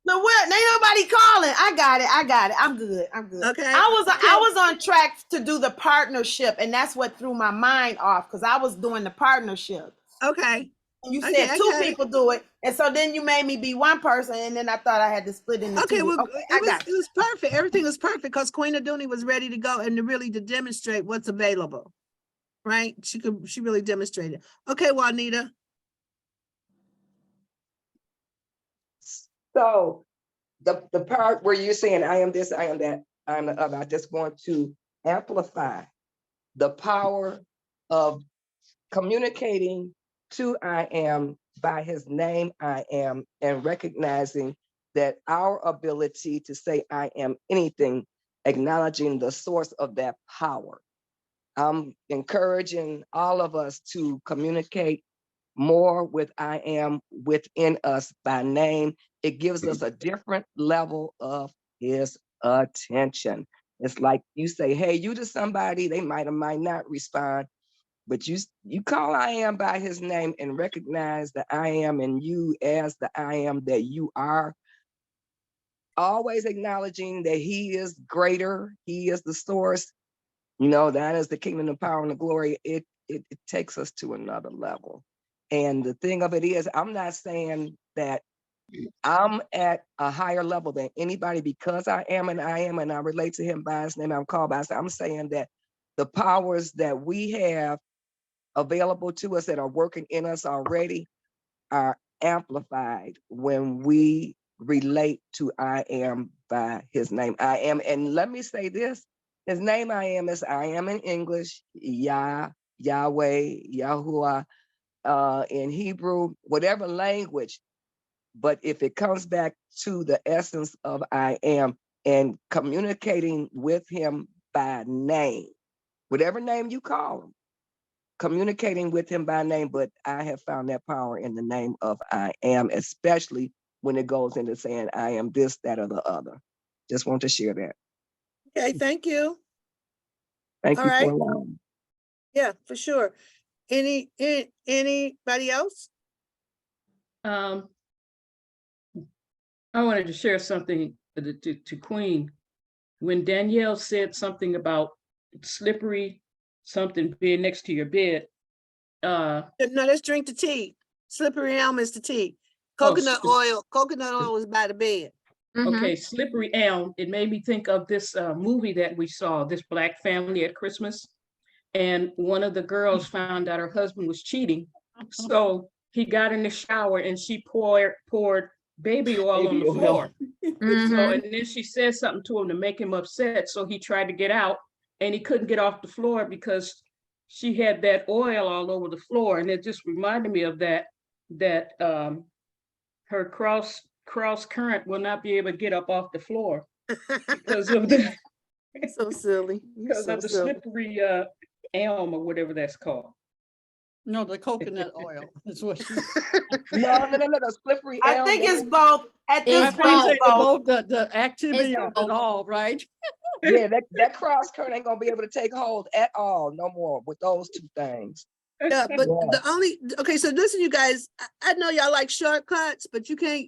No, what? Ain't nobody calling. I got it. I'm good. Okay. I was on track to do the partnership, and that's what threw my mind off because I was doing the partnership. Okay. And you said two people do it, and so then you made me be one person, and then I thought I had to split into two. Well, it was perfect. Everything was perfect because Queen Aduni was ready to go and to demonstrate what's available. Right? She really demonstrated. Okay, Juanita. So the part where you're saying I am this, I am that, I am the other, I just want to amplify the power of communicating to I am by his name I am, and recognizing that our ability to say I am anything, acknowledging the source of that power. I'm encouraging all of us to communicate more with I am within us by name. It gives us a different level of his attention. It's like you say, hey, you to somebody, they might or might not respond, but you call I am by his name and recognize the I am in you as the I am that you are. Always acknowledging that he is greater, he is the source. That is the kingdom, the power, and the glory. It takes us to another level. And the thing of it is, I'm not saying that I'm at a higher level than anybody because I am and I relate to him by his name. I'm called by his name. I'm saying that the powers that we have available to us that are working in us already are amplified when we relate to I am by his name. I am, and let me say this, his name I am is I am in English, Yah, Yahweh, Yahuwah, in Hebrew, whatever language. But if it comes back to the essence of I am and communicating with him by name, whatever name you call him, communicating with him by name, but I have found that power in the name of I am, especially when it goes into saying I am this, that, or the other. Just want to share that. Okay, thank you. Thank All you right. for allowing. Yeah, for sure. Anybody else? I wanted to share something to Queen. When Danielle said something about slippery something being next to your bed, No, let's drink the tea. Slippery elm is the tea. Oh, Coconut oil is by the bed. okay, slippery elm, it made me think of this movie that we saw, This Black Family at Christmas. And one of the girls found out her husband was cheating. So he got in the shower and she poured baby oil on Baby the oil. floor. So, and then she said something to him to make him upset. So he tried to get out and he couldn't get off the floor because she had that oil all over the floor. And it just reminded me of that her cross current will not be able to get up off the floor because of the So silly. You're because so of the silly. slippery elm or whatever that's called. No, the coconut oil is what she. No, slippery I elm. think it's both. At this It's point, Say it's both. the activity of both. it all, right? Yeah, that cross current ain't gonna be able to take hold at all no more with those two things. Yeah, but Yeah. okay, so listen, you guys, I know y'all like shortcuts, but you can't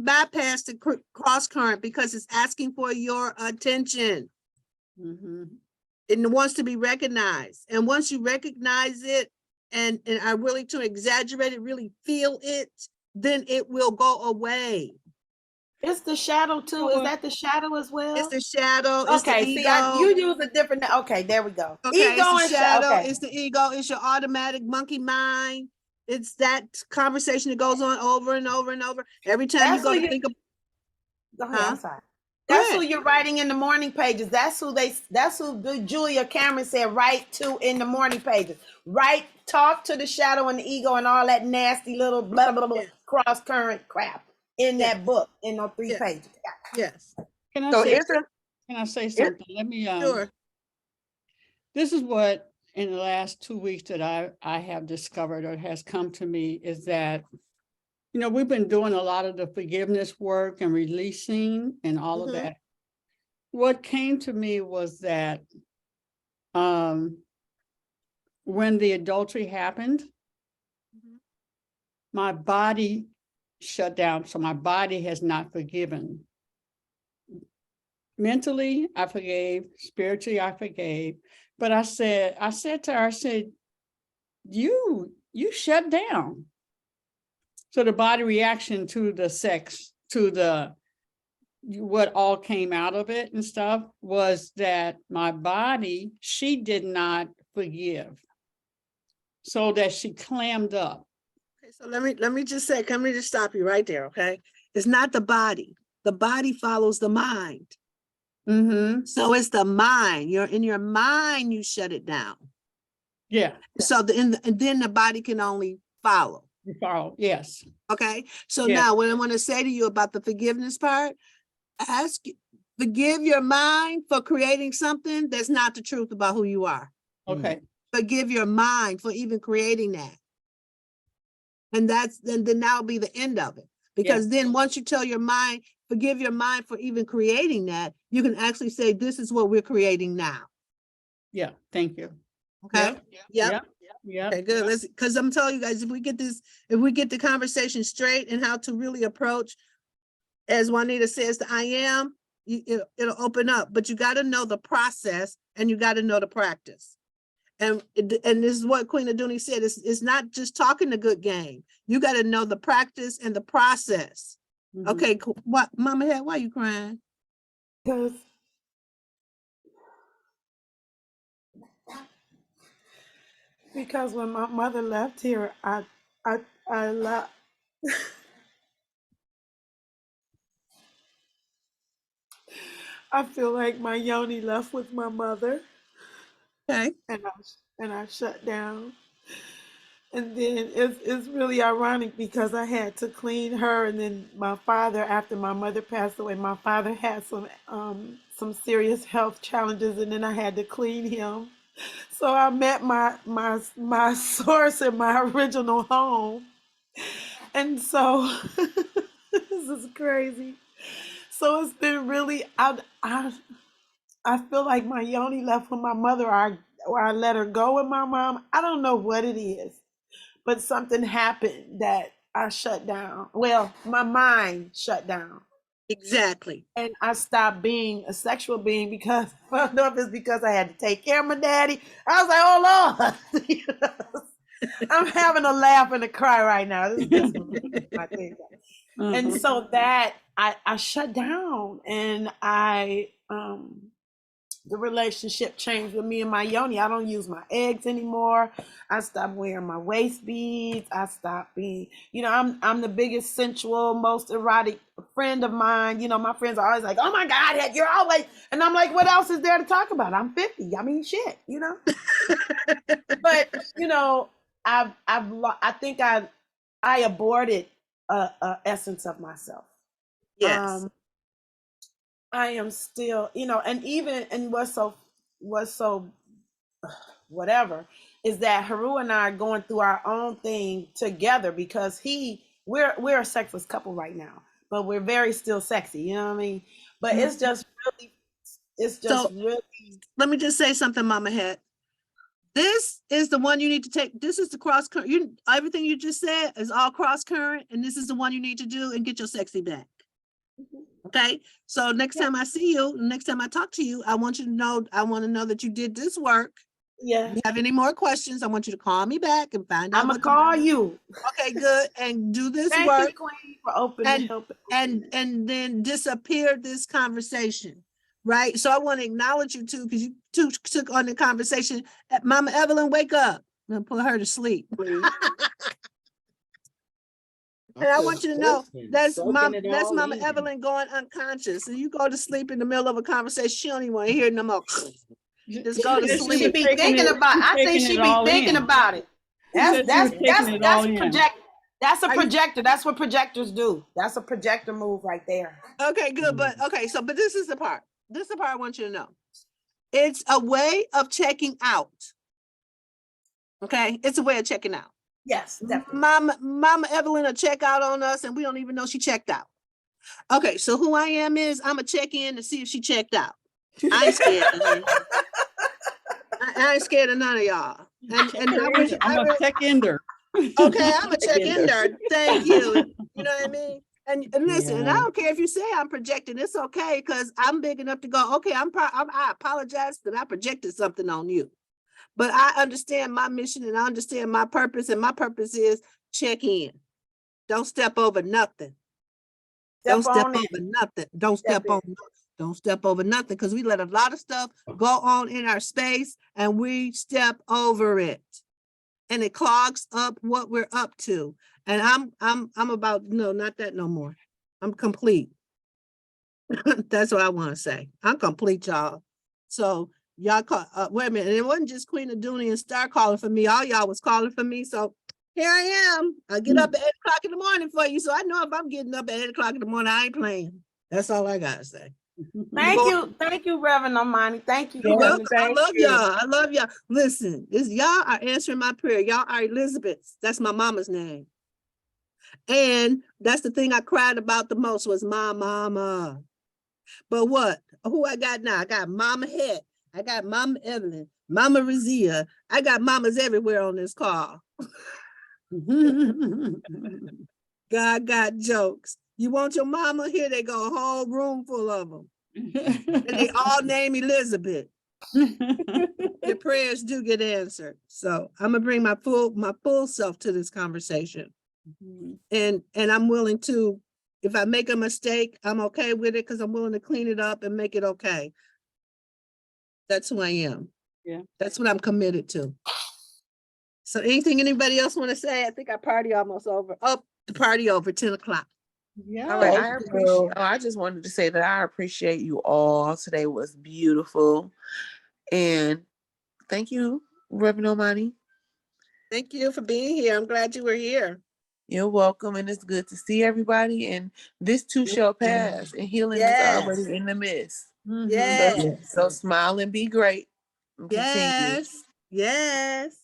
bypass the cross current because it's asking for your attention. It wants to be recognized. And once you recognize it and are willing to exaggerate it, really feel it, then it will go away. It's the shadow too. Is that the shadow as well? It's the shadow. It's Okay, the see, ego. you use a different. Okay, there we go. Okay, Ego it's and the shadow. okay. It's the ego. It's your automatic monkey mind. It's that conversation that goes on over and over and over. Every time you go to think of. Go ahead, I'm sorry. Go That's ahead. who you're writing in the morning pages. That's who Julia Cameron said write to in the morning pages. Talk to the shadow and the ego and all that nasty little blah blah blah cross current crap in that book in those 3 pages. Yes. Can I So say? isn't Can I say something? Let me. Sure. This is what in the last 2 weeks that I have discovered or has come to me is that, you know, we've been doing a lot of the forgiveness work and releasing and all of that. What came to me was that when the adultery happened, my body shut down. So my body has not forgiven. Mentally, I forgave. Spiritually, I forgave. But I said to her, I said, you shut down. So the body reaction to the sex, to what all came out of it and stuff was that my body, she did not forgive. So that she clammed up. Okay, so let me just stop you right there, okay? It's not the body. The body follows the mind. So it's the mind. You're in your mind, you shut it down. Yeah. So and then the body can only follow. Follow, yes. Okay. So now what I want to say to you about the forgiveness part, forgive your mind for creating something that's not the truth about who you are. Okay. Forgive your mind for even creating that. And then that'll be the end of it. Because then once you tell your mind, forgive your mind for even creating that, you can actually say, this is what we're creating now. Yeah, thank you. Okay. Yeah. Okay, good. Because I'm telling you guys, if we get the conversation straight and how to really approach, as Juanita says, the I am, it'll open up. But you got to know the process and you got to know the practice. And this is what Queen Aduni said, it's not just talking a good game. You got to know the practice and the process. Okay, cool. What, Mama Head, why are you crying? Because when my mother left here, I left. I feel like my yoni left with my mother. Okay. And I shut down. And then it's really ironic because I had to clean her, and then my father, after my mother passed away, my father had some serious health challenges, and then I had to clean him. So I met my source in my original home. And so this is crazy. So it's been really I feel like my yoni left with my mother, or I let her go with my mom. I don't know what it is, but something happened that I shut down. Well, my mind shut down. Exactly. And I stopped being a sexual being because I don't know if it's because I had to take care of my daddy. I was like, oh Lord. You know, I'm having a laugh and a cry right now. This is just my thing. And so that I shut down, and the relationship changed with me and my yoni. I don't use my eggs anymore. I stopped wearing my waist beads. I stopped being, I'm the biggest sensual, most erotic friend of mine. My friends are always like, oh my God, you're always, and I'm like, what else is there to talk about? I'm 50. I mean, shit, But I think I aborted a essence of myself. Yes. I am still, and what's so whatever is that Haru and I are going through our own thing together, because we're a sexless couple right now, but we're very still sexy, you know what I mean? But it's just really Let me just say something, Mama Head. This is the one you need to take. This is the cross current. Everything you just said is all cross current, and this is the one you need to do and get your sexy back. Okay. So next time I see you, next time I talk to you, I want to know that you did this work. Yeah. If you have any more questions, I want you to call me back and find out. I'm gonna call you. Okay, good. And do this Thank work. you, Queen, for opening help. And then disappear this conversation. Right. So I want to acknowledge you too, because you took on the conversation. Mama Evelyn, wake up. I'm gonna put her to sleep. And I want you to know that's Mama Evelyn going unconscious. And you go to sleep in the middle of a conversation, she don't even want to hear no more. Just go to sleep. She be thinking about. I think she be thinking about it. That's That's a projector. That's what projectors do. That's a projector move right there. Okay, good. But this is the part. This is the part I want you to know. It's a way of checking out. Okay, it's a way of checking out. Yes, definitely. Mama Evelyn will check out on us, and we don't even know she checked out. Okay, so who I am is I'm gonna check in to see if she checked out. I ain't scared. I ain't scared of none of y'all. And I'm a check ender. Okay, I'm a check ender. Thank you. You know what I mean? And listen, and I don't care if you say I'm projecting. It's okay, because I'm big enough to go. Okay, I apologize that I projected something on you. But I understand my mission and I understand my purpose, and my purpose is check in. Don't step over nothing. Don't step over nothing. Don't step over nothing, because we let a lot of stuff go on in our space and we step over it. And it clogs up what we're up to. And I'm about, no, not that no more. I'm complete. That's what I want to say. I'm complete, y'all. So y'all call, wait a minute. And it wasn't just Queen Aduni and Star calling for me. All y'all was calling for me. So here I am. I get up at 8 o'clock in the morning for you. So I know if I'm getting up at 8 o'clock in the morning, I ain't playing. That's all I gotta say. Thank you, Reverend Omani. Thank you. I love y'all. I love y'all. Listen, y'all are answering my prayer. Y'all are Elizabeths. That's my mama's name. And that's the thing I cried about the most was my mama. But what? Who I got now? I got Mama Het. I got Mama Evelyn, Mama Razia. I got mamas everywhere on this call. God got jokes. You want your mama? Here they go, a whole room full of them. And they all name Elizabeth. Your prayers do get answered. So I'm gonna bring my full self to this conversation. And I'm willing to, if I make a mistake, I'm okay with it, because I'm willing to clean it up and make it okay. That's who I am. Yeah. That's what I'm committed to. So anything anybody else want to say? I think our party almost over. Oh, the party over, 10 o'clock. Yeah. All right, I just wanted to say that I appreciate you all. Today was beautiful. And thank you, Reverend Omani. Thank you for being here. I'm glad you were here. You're welcome, and it's good to see everybody. And this too shall pass, and healing is Yes. already in the midst. Yes. So smile and be great. And continue. Yes. Yes.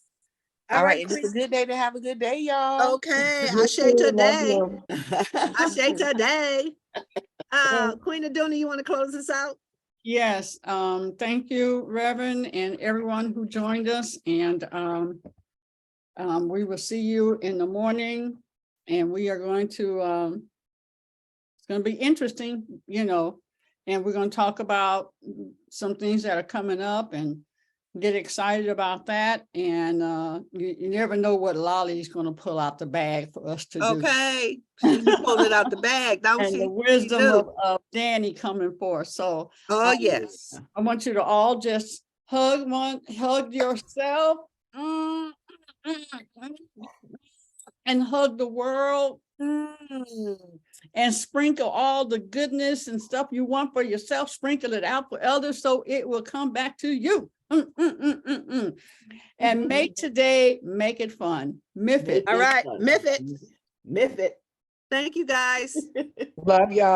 All right, and Queen. it's a good day to have a good day, y'all. Okay. You Ashe too, love today. you. Ashe today. Queen Aduna, you want to close this out? Yes, thank you, Reverend, and everyone who joined us. And we will see you in the morning, and we are going to, it's going to be interesting, you know, and we're going to talk about some things that are coming up and get excited about that. And you never know what Lolly is going to pull out the bag for us to do. Okay. She pulled it out the bag, don't And she? the She wisdom do. of Danny coming forth. So Oh, yes. I want you to all just hug yourself, and hug the world, and sprinkle all the goodness and stuff you want for yourself, sprinkle it out for others so it will come back to you. And make it fun. Myth it. All right. Myth it. Myth it. Thank you, guys. Love y'all.